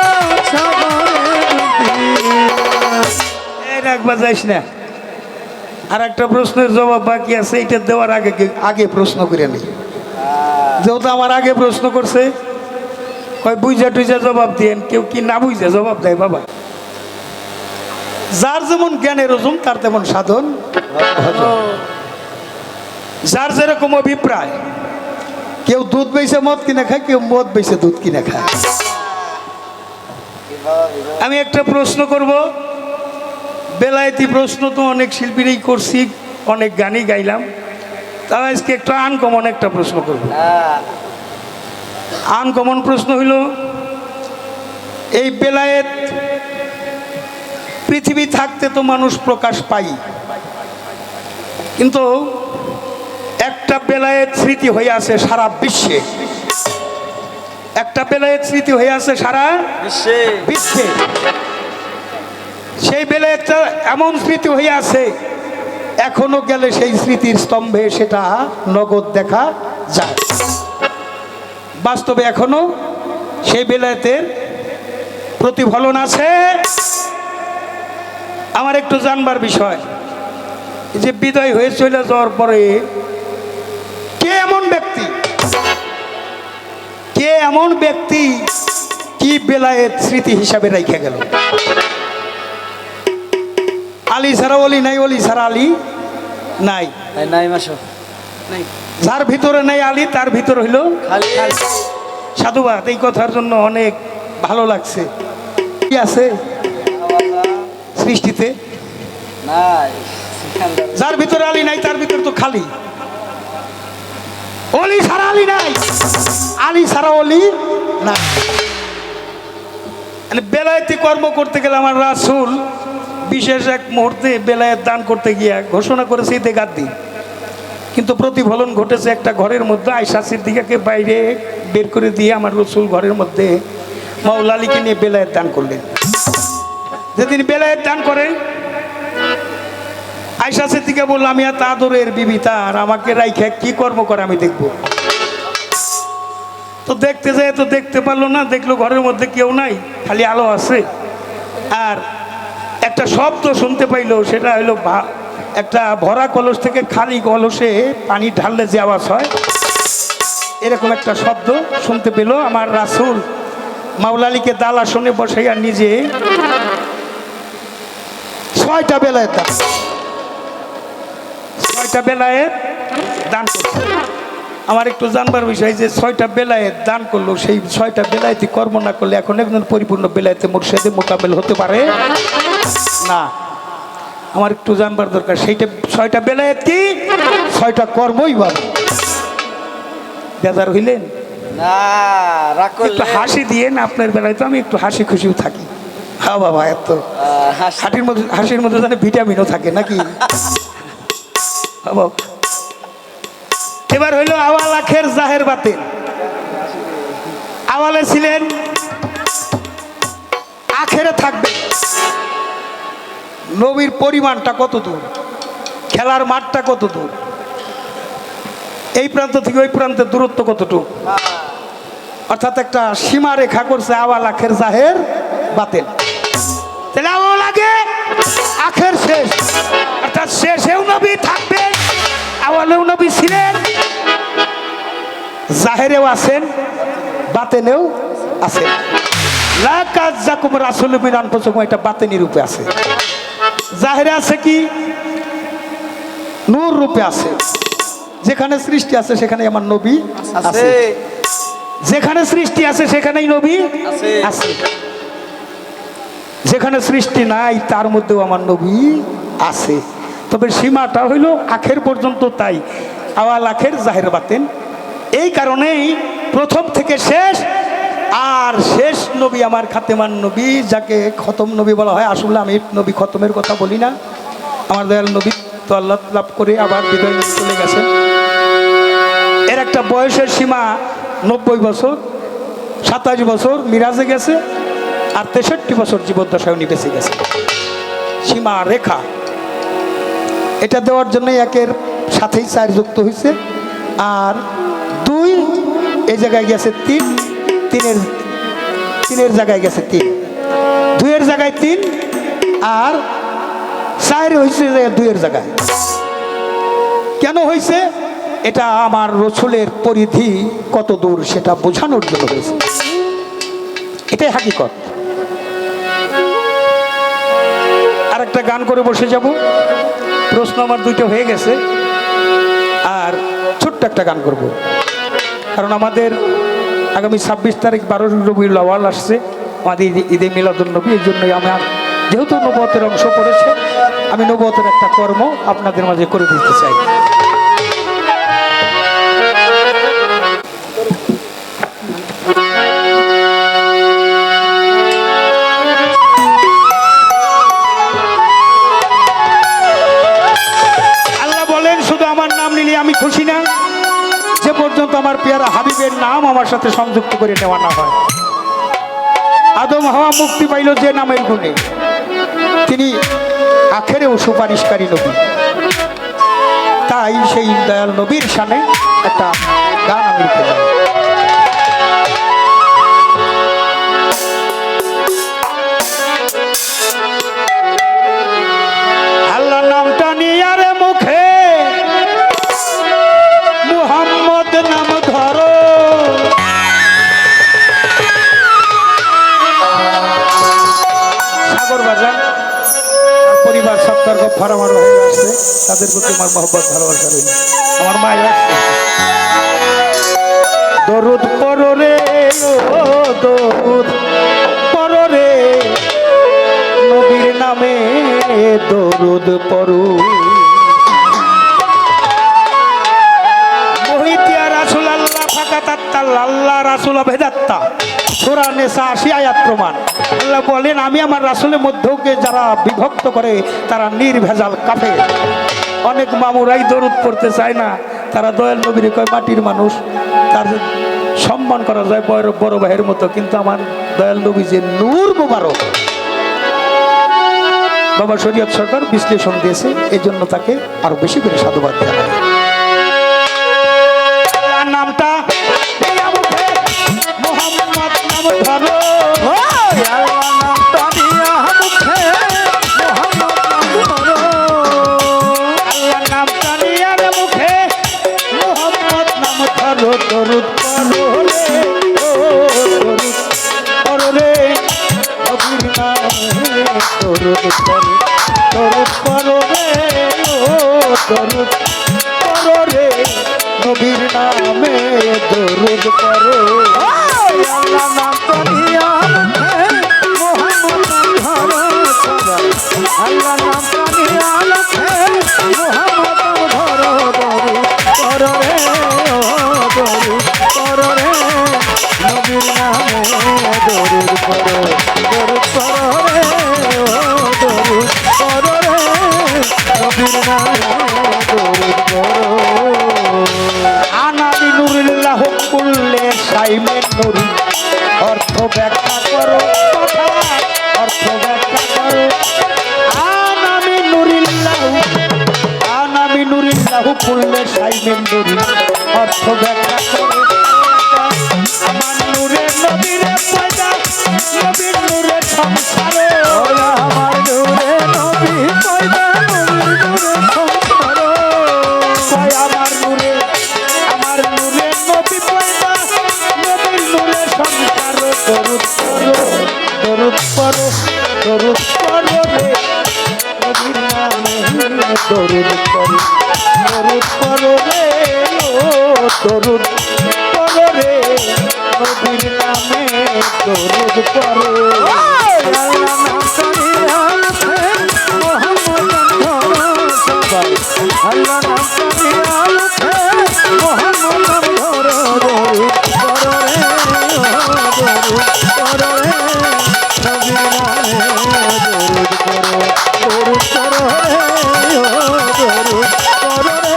সাগরে ডুবিয়া রাখবা যাইস না আর একটা প্রশ্নের জবাব বাকি আছে এটা দেওয়ার আগে আগে প্রশ্ন করে নেই যেহেতু আমার আগে প্রশ্ন করছে কয় বুঝা টুইজা জবাব দিয়েন কেউ কি না বুঝা জবাব দেয় বাবা যার যেমন জ্ঞানের ওজন তার তেমন সাধন ভজন। যার যেরকম অভিপ্রায় কেউ দুধ বেচে মদ কিনে খায় কেউ মদ বেচে দুধ কিনে খায় আমি একটা প্রশ্ন করব বেলায়েতি প্রশ্ন তো অনেক শিল্পীরাই করছি অনেক গানই গাইলাম তাও আজকে একটা আনকমন একটা প্রশ্ন করব আনকমন প্রশ্ন হইল এই বেলায়েত পৃথিবী থাকতে তো মানুষ প্রকাশ পাই কিন্তু একটা বেলায়েত স্মৃতি হয়ে আছে সারা বিশ্বে একটা বেলায়েত স্মৃতি হয়ে আছে সারা বিশ্বে সেই বেলায়েতটা এমন স্মৃতি হয়ে আছে এখনো গেলে সেই স্মৃতির স্তম্ভে সেটা নগদ দেখা যায় বাস্তবে এখনো সেই বেলায়েতের প্রতিফলন আছে আমার একটু জানবার বিষয় যে বিদায় হয়ে চলে যাওয়ার পরে এমন ব্যক্তি, কে এমন ব্যক্তি কি বেলায়েত স্মৃতি হিসাবে রেখে গেল? আলী ছাড়া অলি নাই, অলি ছাড়া আলী নাই। নাই মাসো নাই যার ভিতরে নাই আলী তার ভিতর হইল খালি সাধুবাদ। এই কথার জন্য অনেক ভালো লাগছে। কি আছে সৃষ্টিতে? নাই যার ভিতরে আলী নাই তার ভিতর তো খালি। অলি ছাড়া আলী নাই, আলী ছাড়া অলি নাই। মানে বেলায়েতি কর্ম করতে গেলে আমার রাসূল বিশেষ এক মুহূর্তে বেলায়েত দান করতে গিয়ে ঘোষণা করেছে ঈদে গাদ্দি, কিন্তু প্রতিফলন ঘটেছে একটা ঘরের মধ্যে। আয়েশা সিদ্দিকাকে বাইরে বের করে দিয়ে আমার রাসূল ঘরের মধ্যে মাওলা আলীকে নিয়ে বেলায়েত দান করলেন। যেদিন বেলায়েত দান করে আয়েশা সিদ্দিকা বলল, আমি এত আদরের বিবি তার, আমাকে রাইখা কি কর্ম করে আমি দেখব। তো দেখতে যায়, তো দেখতে পারলো না। দেখলো ঘরের মধ্যে কেউ নাই, খালি আলো আছে। আর একটা শব্দ শুনতে পাইলো, সেটা হলো একটা ভরা কলস থেকে খালি কলসে পানি ঢাললে যে আওয়াজ হয়, এরকম একটা শব্দ শুনতে পেল। আমার রাসূল মাওলা আলীকে দাল আসনে বসাইয়া নিজে 6টা বেলায়েত দান, 6টা বেলায়েত দান করছে। আমার একটু জানবার বিষয় যে 6টা বেলায়েত দান করলো, সেই 6টা বেলায়েতি কর্ম না করলে এখন একজন পরিপূর্ণ বেলায়েতে মুর্শিদে মোকাবেল হতে পারে না। আমার একটু জানবার দরকার, সেইটা 6টা বেলায়েত কি, 6টা কর্মই ভালো। বেজার হইলেন না রাগ একটু করলে হাসি দিয়ে না, আপনার বেলায় তো আমি একটু হাসি খুশিও থাকি। হ্যাঁ বাবা, এত হাসির মধ্যে জানে ভিটামিনও থাকে নাকি? হ্যাঁ বাবা। এবার হইল আওয়াল আখের জাহের বাতিন। আওয়ালে ছিলেন, আখেরে থাকবে। নবীর পরিমাণটা কত দূর, খেলার মাঠটা কত দূর, এই প্রান্ত থেকে ওই প্রান্তের দূরত্ব কতটুকু, অর্থাৎ একটা সীমা রেখা করছে আওয়াল আখের জাহের বাতিন। তাহলে আওয়াল আগে আখের শেষ, অর্থাৎ শেষেও নবী থাকবেন, আওয়ালেও নবী ছিলেন, জাহেরেও আছেন, বাতেনেও আছেন। লাকাজ্জাকুম রাসূলুম মিন আনফুসিকুম, এটা বাতেনি রূপে আছে। জাহেরে আছে কি, নূর রূপে আছে। যেখানে সৃষ্টি আছে সেখানে আমার নবী আছে, যেখানে সৃষ্টি আছে সেখানেই নবী আছে, যেখানে সৃষ্টি নাই তার মধ্যেও আমার নবী আছে। তবে সীমাটা হইল আখের পর্যন্ত, তাই আওয়াল আখের জাহের বাতেন। এই কারণেই প্রথম থেকে শেষ, আর শেষ নবী আমার খাতেমান নবী, যাকে খতম নবী বলা হয়। আসলে আমি নবী খতমের কথা বলি না, আমার দয়াল নবী তো আল্লাহ লাভ করে আবার বিদায় নিয়ে চলে গেছেন। এর একটা বয়সের সীমা 90 বছর, 27 বছর মিরাজে গেছে, আর 63 বছর জীবদ্দশায় উনি বেঁচে গেছে। সীমা রেখা এটা দেওয়ার জন্য একের সাথেই 4 যুক্ত হয়েছে, আর 2 এই জায়গায় গেছে 3, 3-এর জায়গায় গেছে 3, 2-এর জায়গায় 3, আর 4 হয়েছে 2-এর জায়গায়। কেন হয়েছে? এটা আমার রসুলের পরিধি কত দূর সেটা বোঝানোর জন্য হয়েছে, এটাই হাকিকত। আর একটা গান করে বসে যাব। প্রশ্ন আমার 2টা হয়ে গেছে, আর ছোট্ট একটা গান করব, কারণ আমাদের আগামী 26 তারিখ 12 রবিউল আউয়াল আসছে, আমাদের ঈদে মিলাদুন নবী। এই জন্যই আমার, যেহেতু নবুয়তের অংশ পড়েছে, আমি নবুয়তের একটা কর্ম আপনাদের মাঝে করে দিতে চাই। আল্লাহ বলেন, শুধু আমার নাম নিলে আমি খুশি না, যে পর্যন্ত আমার পেয়ারা হাবিবের নাম আমার সাথে সংযুক্ত করে নেওয়া না হয়। আদম হাওয়া মুক্তি পাইল যে নামের গুণে, তিনি আখেরেও সুপারিশকারী নবী। তাই সেই দয়াল নবীর শানে একটা গান আমি লিখে যাই। আল্লাহ নামটা নিয়ে মুখে মুহাম্মদ ভালোবাসা আর পরিবার সত্তর গফার আমার হয়ে আসছে, তাদের প্রতি আমার মহব্বত ভালোবাসা রইল। আমার মায়ের আসছে দরুদ পড়ো রে, ও দরুদ পড়ো রে, নবীর নামে দরুদ পড়ো। মহিতিয়া রাসূল আল্লাহ ফাকাতাত্তা আল্লাহ রাসূল ভেদাত্তা সূরা নিসা ৮০ আয়াত প্রমাণ। আল্লাহ বলেন আমি আমার রাসূলের মধ্যকে যারা বিভক্ত করে তারা নির্ভেজাল কাফের। অনেক মামুরাই দরুদ পড়তে চায় না, তারা দয়াল নবীর কয় মাটির মানুষ, তার সম্মান করা যায় বড় ভাইয়ের মতো, কিন্তু আমার দয়াল নবী যে নূর মুবারক। বাবা শরীয়ত সরকার বিশ্লেষণ দিয়েছে, এই জন্য তাকে আরো বেশি করে সাধুবাদ জানাই। নামটা মোহাম্মদ নাম ধরো, নামটা নিয়া মুখে মোহাম্মদ নাম ধরো, আল্লাহ নামটা নিয়ার মুখে মোহাম্মদ নাম ধরো। দরুদ পড়ো রে, ও দরুদ পড়ো রে, নবীর নামে দরুদ পড়ো। দরুদ পড়ো রে, ও দরুদ পড়ো রে, নবীর নামে দরুদ পড়ো। আল্লাহ নামটা নিয়া মুখে মোহাম্মদ নাম ধরো, আল্লাহ নামটা নিয়া মুখে মোহাম্মদ নাম ধরো, ধরো রে, ও দরুদ পড়ো রে, নবীর নামে দরুদ পড়ো, দরুদ পড়ো রে, ও দরুদ পড়ো রে, নবীর নামে দরুদ পড়ো। আনাবি নুরিল্লাহ কুল্লে সাইমের নুরি, অর্থ ব্যাখ্যা করো কথা, অর্থ ব্যাখ্যা করো। আনাবি নুরিল্লাহ কুল্লে সাইমের নুরি, অর্থ ব্যাখ্যা করো। আমার নূরের নবীরে পয়দা, নবীর নূরের সংসারে, আমার নূরে নবী পয়দা, নবীর নূরে সংসার, কয় আমার নূরের নবী পয়দা, নবীর নূরে সংসার। দরুদ পড়ো, দরুদ পড়ো, দরুদ পড়ো রে, নবীর নামে দরুদ পড়ো। দরুদ পড়ো রে, ও দরুদ পড়ো রে, নবীর নামে দরুদ পড়ো। আল্লাহ নামটা নিয়া মুখে মোহাম্মদ নাম ধরো সবাই, আল্লাহ নামটা নিয়া মুখে মোহাম্মদ নাম ধরো, দরুদ পড়ো রে, ও দরুদ পড়ো রে, নবীর নামে দরুদ পড়ো, দরুদ পড়ো রে, ও দরুদ পড়ো রে,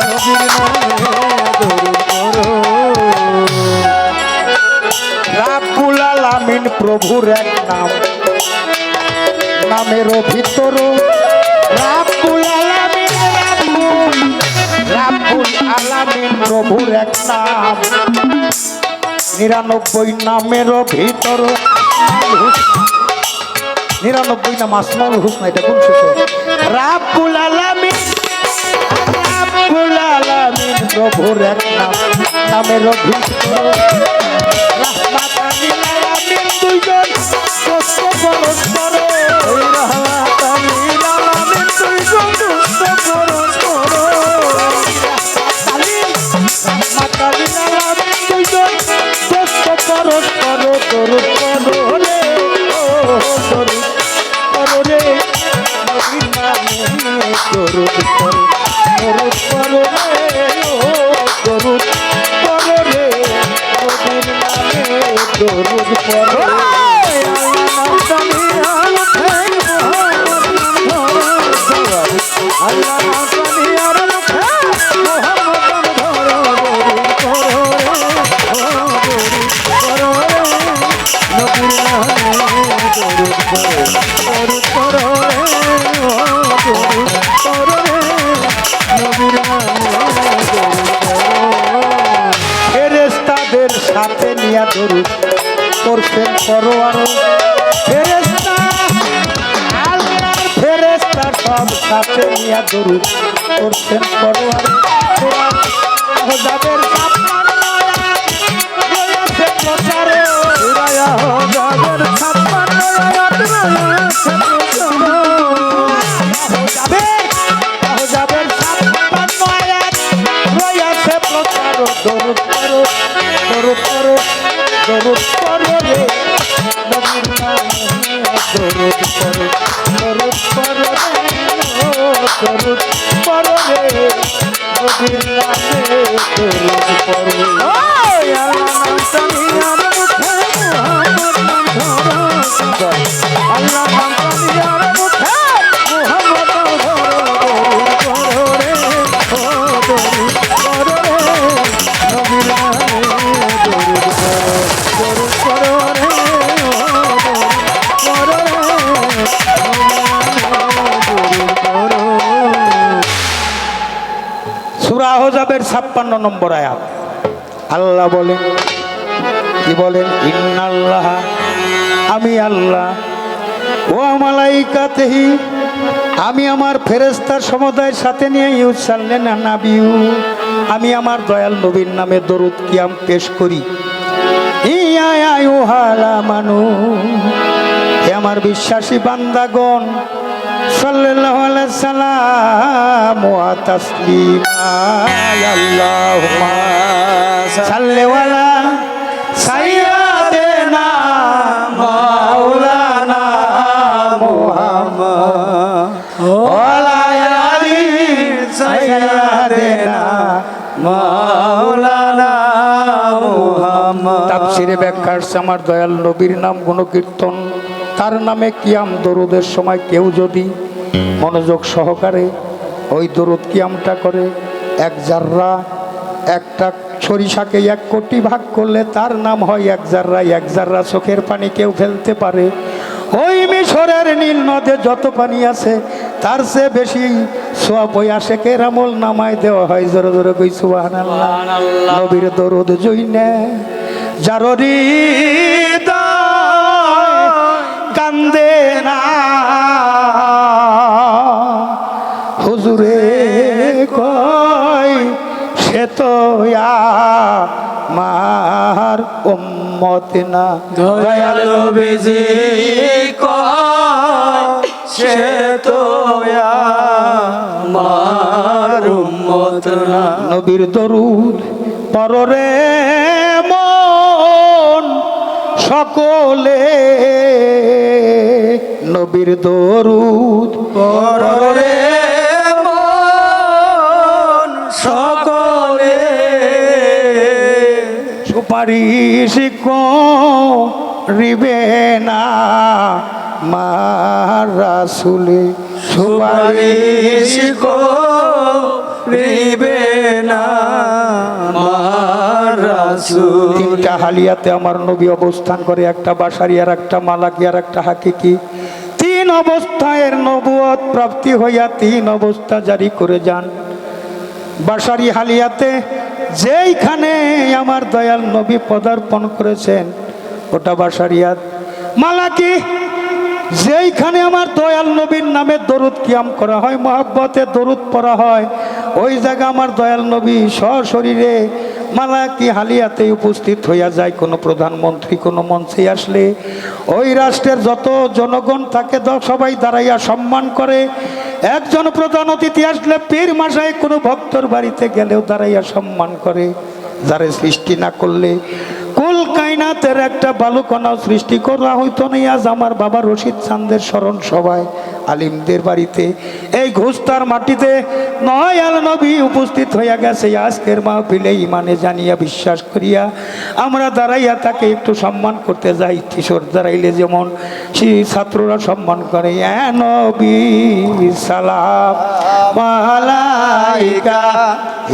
নবীর নামে দরুদ পড়ো। রাব্বুল আলামিন প্রভুর এক নাম, নামের ভিতর রাব্বুল আলামিন, রাব্বুল আলামিন প্রভুর এক নাম, ৯৯ নামের ভিতর ৯৯ নাম আসমাউল হুসনা, এটা কোন শেষ? রাব্বুল আলামিন, রাব্বুল আলামিন প্রভুর এক নাম, নামের ভিতর রাহমাতাল লিল আলামিন দুইজন কষ্ট পরস্পর, ওই রহমাতাল লিল আলামিন দুইজন দুষ্ট পরস্পর, রাহমাতাল লিল আলামিন দুইজন কষ্ট পরস্পর। দরুদ পড়ো রে, ও দরুদ পড়ো রে, নবীর নামে দরুদ পড়ো। দরুদ পড়ো রে, ও দরুদ পড়ো রে, নবীর নামে দরুদ পড়ো। আল্লাহ নামটা নিয়া মুখে মোহাম্মদ নাম ধরো সবাই, আল্লাহ নামটা নিয়া মুখে মোহাম্মদ নাম ধরো, দরুদ পড়ো রে, ও দরুদ পড়ো রে, নবীর নামে দরুদ পড়ো, দরুদ পড়ো রে, ও দরুদ পড়ো রে, নবীর নামে দরুদ পড়ো। ফেরেশতাদের সাথে নিয়া দরুদ করছেন পরোয়ার, ফেরেশতা আল্লাহর ফেরেশতা সব সাথে নিয়া দরুদ করছেন পরোয়ার। যাদের সাপ্তান রয়েছে প্রচারে, উড়ায়া যাদের ছাপ্পান্ন রয়েছে আহজাবের 56 আয়াত রয়েছে প্রচার দরুদ পড়ো দরুদ পড়ো দরুদ পড়ো রে নবীর নামে দরুদ পড়ো দরুদ পড়ো রে দরুদ পড়ো রে নবীর নামে দরুদ পড়ো আল্লাহ নাম কালিয়ার মুখে মুহাম্মদ সূরা আহজাবের 56 নম্বর আয়াত আল্লাহ বলেন কি বলেন ইন্নাল্লাহ আমি আল্লাহ ও মালাইকাতিহি আমি আমার ফেরেশতার সমুদায়ের সাথে নিয়ে ইউসাল্লেন নাবিউ আমি আমার দয়াল নবীর নামে দরুদ কিয়াম পেশ করি ইয়া আইয়ুহালা মানু হে আমার বিশ্বাসী বান্দাগণ সাল্লাল্লাহু আলাইহি সাল্লাম ওয়া তাসলিমা আল্লাহুম্মা সাল্লি আলা সাইয়্যিদিনা মাওলানা মুহাম্মদ ওয়া আলা আলি সাইয়্যিদিনা মাওলানা মুহাম্মদ তাফসীরে ব্যাখ্যা আছে আমার দয়াল নবীর নাম গুণকীর্তন তার নামে কিয়াম দরুদের সময় কেউ যদি মনোযোগ সহকারে ওই দরুদ কিয়ামটা করে এক জাররা একটা সরিষাকে 1 কোটি ভাগ করলে তার নাম হয় এক জাররা চোখের পানি কেউ ফেলতে পারে ওই মিশরের নীল নদে যত পানি আছে তার চেয়ে বেশি সওয়াব ওই আশেকের আমল নামায় দেওয়া হয় জোরে জোরে কই সুবহানাল্লাহ নবীর দরুদ জইনে যার কান্দে না হুজুরে কয় সে তো আমার উম্মত না দয়াল নবীজি কয় সে তো আমার উম্মত না নবীর দরুদ পররে মন সকলে নবীর দরুদ পররে মন সকলে সুপারিশ করিবে না মার রাসূলে সুপারিশ করিবে না মার রাসূল 3টা হালিয়াতে আমার নবী অবস্থান করে একটা বাশারি আর একটা মালাকি আর একটা হাকিকি 3 অবস্থায় নবুয়ত প্রাপ্তি হইয়া 3 অবস্থা জারি করে যান বাশারি হালিয়াতে যেইখানে আমার দয়াল নবী পদার্পণ করেছেন ওটা বাশারিয়াত মালাকি যেইখানে আমার দয়াল নবীর নামে দরুদ কিয়াম করা হয় মহব্বতে দরুদ পড়া হয় ওই জায়গা আমার দয়াল নবী সশরীরে মালাকি হালিয়াতে উপস্থিত হইয়া যায় কোনো প্রধানমন্ত্রী কোনো মঞ্চে আসলে ওই রাষ্ট্রের যত জনগণ থাকে সবাই দাঁড়াইয়া সম্মান করে একজন প্রধান অতিথি আসলে পীর মাসায় কোনো ভক্তর বাড়িতে গেলেও দাঁড়াইয়া সম্মান করে যারে সৃষ্টি না করলে কুল কায়নাতের একটা বালুকণাও সৃষ্টি করা হইতো না আজ আমার বাবা রশিদ চাঁদের স্মরণ সভায় আলিমদের বাড়িতে এই ঘুস্তার মাটিতে দয়াল নবী উপস্থিত হইয়া গেছে আজকের মাহফিলে ইমানে জানিয়া বিশ্বাস করিয়া আমরা দাঁড়াইয়া তাকে একটু সম্মান করতে যাই কিশোর দাঁড়াইলে যেমন সেই ছাত্ররা সম্মান করে নবী সালাম আলাইকা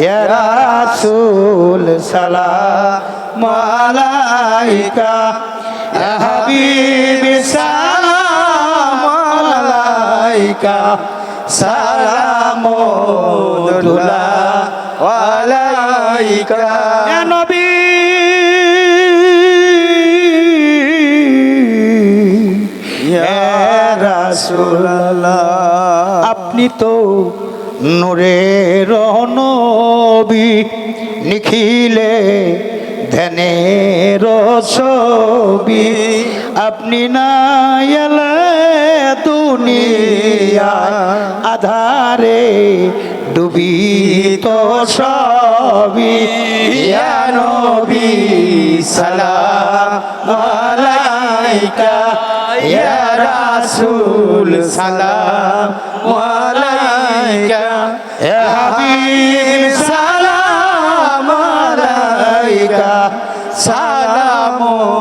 ইয়া রাসূল সালাম আলাইকা ইয়া হাবিবি সালাম আলাইকা সালামুল্লাহ আলাইকা ইয়া নবী ইয়া রাসূলুল্লাহ আপনি তো নূরের নবী নিখিলে ধ্যানের ছবি আপনি না এলে দুনিয়া আধারে ডুবি তো সবই ইয়া নবী সালাম আলাইকা ইয়া রাসূল সালাম আলাইকা ইয়া হাবিব সালাম আলাইকা সালামুল্লাহ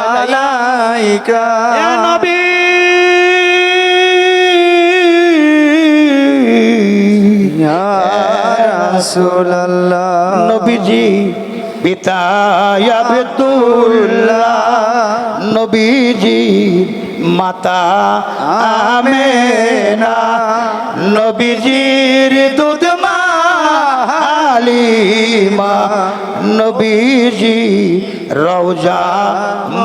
আলাইকা ইয়া নবী ইয়া রাসূলুল্লাহ নবীজি পিতা আব্দুল্লাহ নবীজি মাতা আমেনা নবীজির দুধ মা হালিমা নবীজি রওজা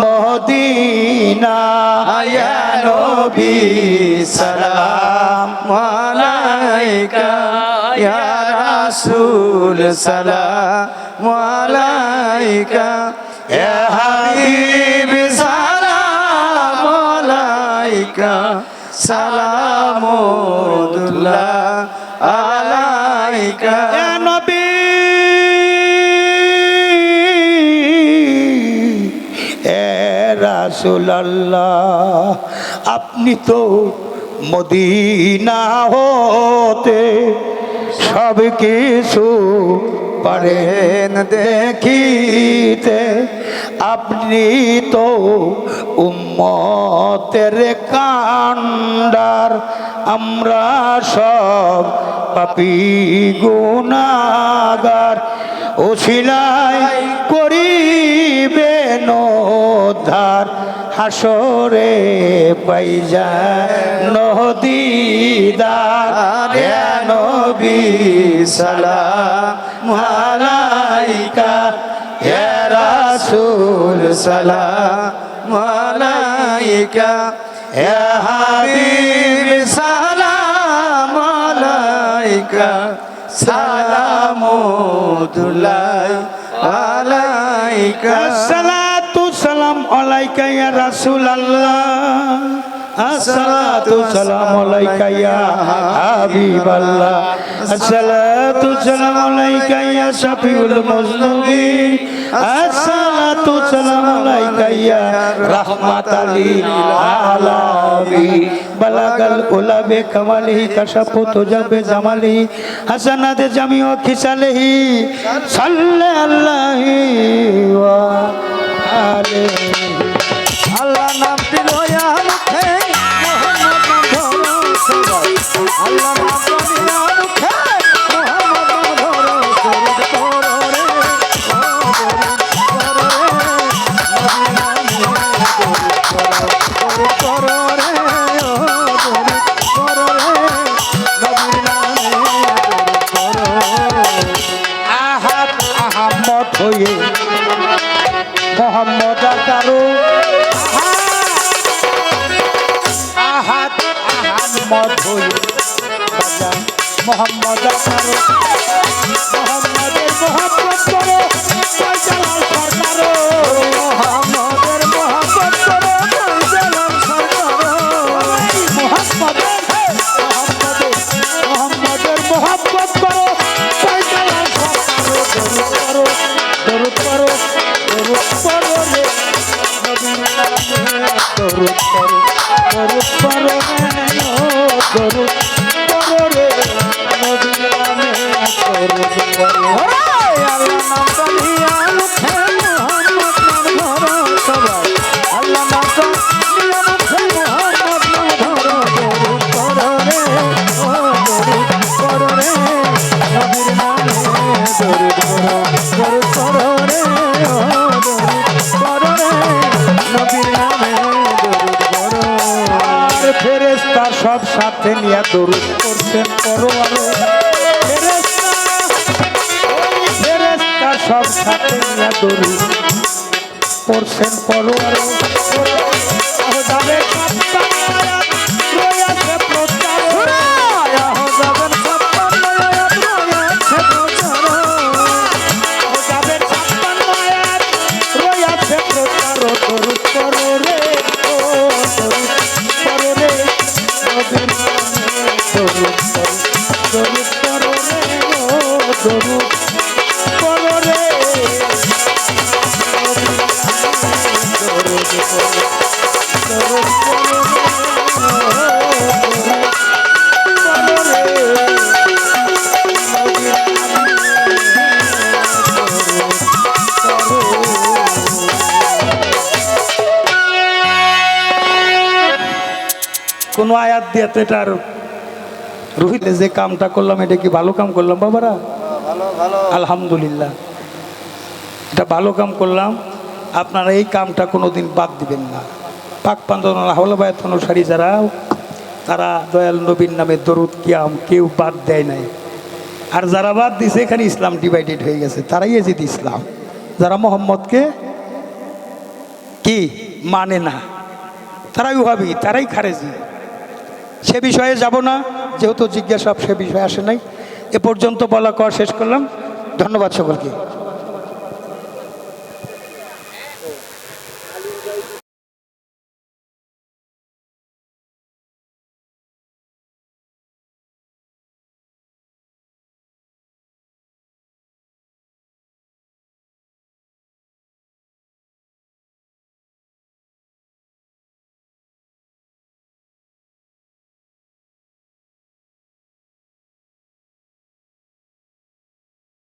মদিনা ইয়া নবী সালাম আলাইকা ইয়া রাসূল সালাম আলাইকা ইয়া হাবিব সালাম আলাইকা সালামুল্লাহ আলাইকা ইয়া নবী এ রাসূলুল্লাহ আপনি তো মদিনা হতে সব কিছু পারেন দেখিতে আপনি তো উম্মতের কান্ডার আমরা সব পাপী গুনাহগার ওসিলায় করিবেন উদ্ধার হাসরে পাইজা নদীদার ইয়া নবী সালাম আলাইকা ইয়া রাসূল সালাম আলাইকা ইয়া হাবিব সালাম আলাইকা সালামুল্লাহ আলাইকা সালাতু সালাম আলাইকা ইয়া রাসূলুল্লাহ আসসালাতু সালামু আলাইকা ইয়া হাবিবাল্লাহ আসসালাতু সালামু আলাইকা ইয়া শাফিউল মুজনিবিন আসসালাতু সালামু আলাইকা ইয়া রাহমাতাল লিল আলামিন বালাগাল উলা বে কামালিহি কাশাফতু জাবে জামালিহি হাসানাত জামিউ খিসালিহি সাল্লাল্লাহু ওয়া আলাইহি আল্লাহ নাম দিল ইয়া মুখে মোহাম্মদ নাম ধরো সবাই আল্লাহ নাম দিল ইয়া মুখে মোহাম্মদ নাম ধরো দরুদ পড়ো রে দরুদ পড়ো রে নবীর নামে দরুদ পড়ো আহাদ আহমদ হয়ে মোহাম্মদ আকারো আহাদ আহমদ হয়ে বাজান মোহাম্মদ আকারো মোহাম্মদের মোহাম্মদ করো ফয়সালাল সরকারো মোহাম্মদের মোহাম্মদ করো ফয়সালাল সরকারো মোহাম্মদের মোহাম্মদ করো ফয়সালাল সরকারো দরুদ করো দরুদ করো রে নবীর নামে দরুদ করো দরুদ করো দরুদ করো রে নবীর নামে দরুদ করো আল্লাহ নাম তালিয়া মুখে মোহাম্মদ নাম ধরো সবাই আল্লাহ নাম তালিয়া মুখে মোহাম্মদ নাম ধরো দরুদ করো রে ও দরুদ করো রে নবীর নামে দরুদ করো দরুদ করো রে ও দরুদ করো রে নবীর নামে দরুদ করো ফেরেশতা সব সাথে নিয়ে দরুদ করছেন করো আরো ফেরেশতা সব সাথে নিয়ে দরুদ করছেন করো আরো যাবে রয়েছে প্রচার যাবেন সব দরুদ করো রে ও দরুদ করো রে দরুদ করো দরুদ করো কোনো আয়াত দিয়ে তো এটা আর রোহিতে যে কামটা করলাম এটা কি ভালো কাম করলাম বাবারা? ভালো ভালো আলহামদুলিল্লাহ, এটা ভালো কাম করলাম। আপনারা এই কামটা কোনো দিন বাদ দিবেন না। পাক পান্দন হাওলাবায়াত অনুসারী যারা, তারা দয়াল নবীর নামে দরুদ কিয়াম কেউ বাদ দেয় নাই। আর যারা বাদ দিছে এখানে ইসলাম ডিভাইডেড হয়ে গেছে, তারাই এজিদ ইসলাম। যারা মোহাম্মদকে কি মানে না, তারাই ওহাবি, তারাই খারেজি। সে বিষয়ে যাব না, যেহেতু জিজ্ঞাসা সে বিষয়ে আসে নাই। এ পর্যন্ত বলা কওয়া শেষ করলাম। ধন্যবাদ সকলকে।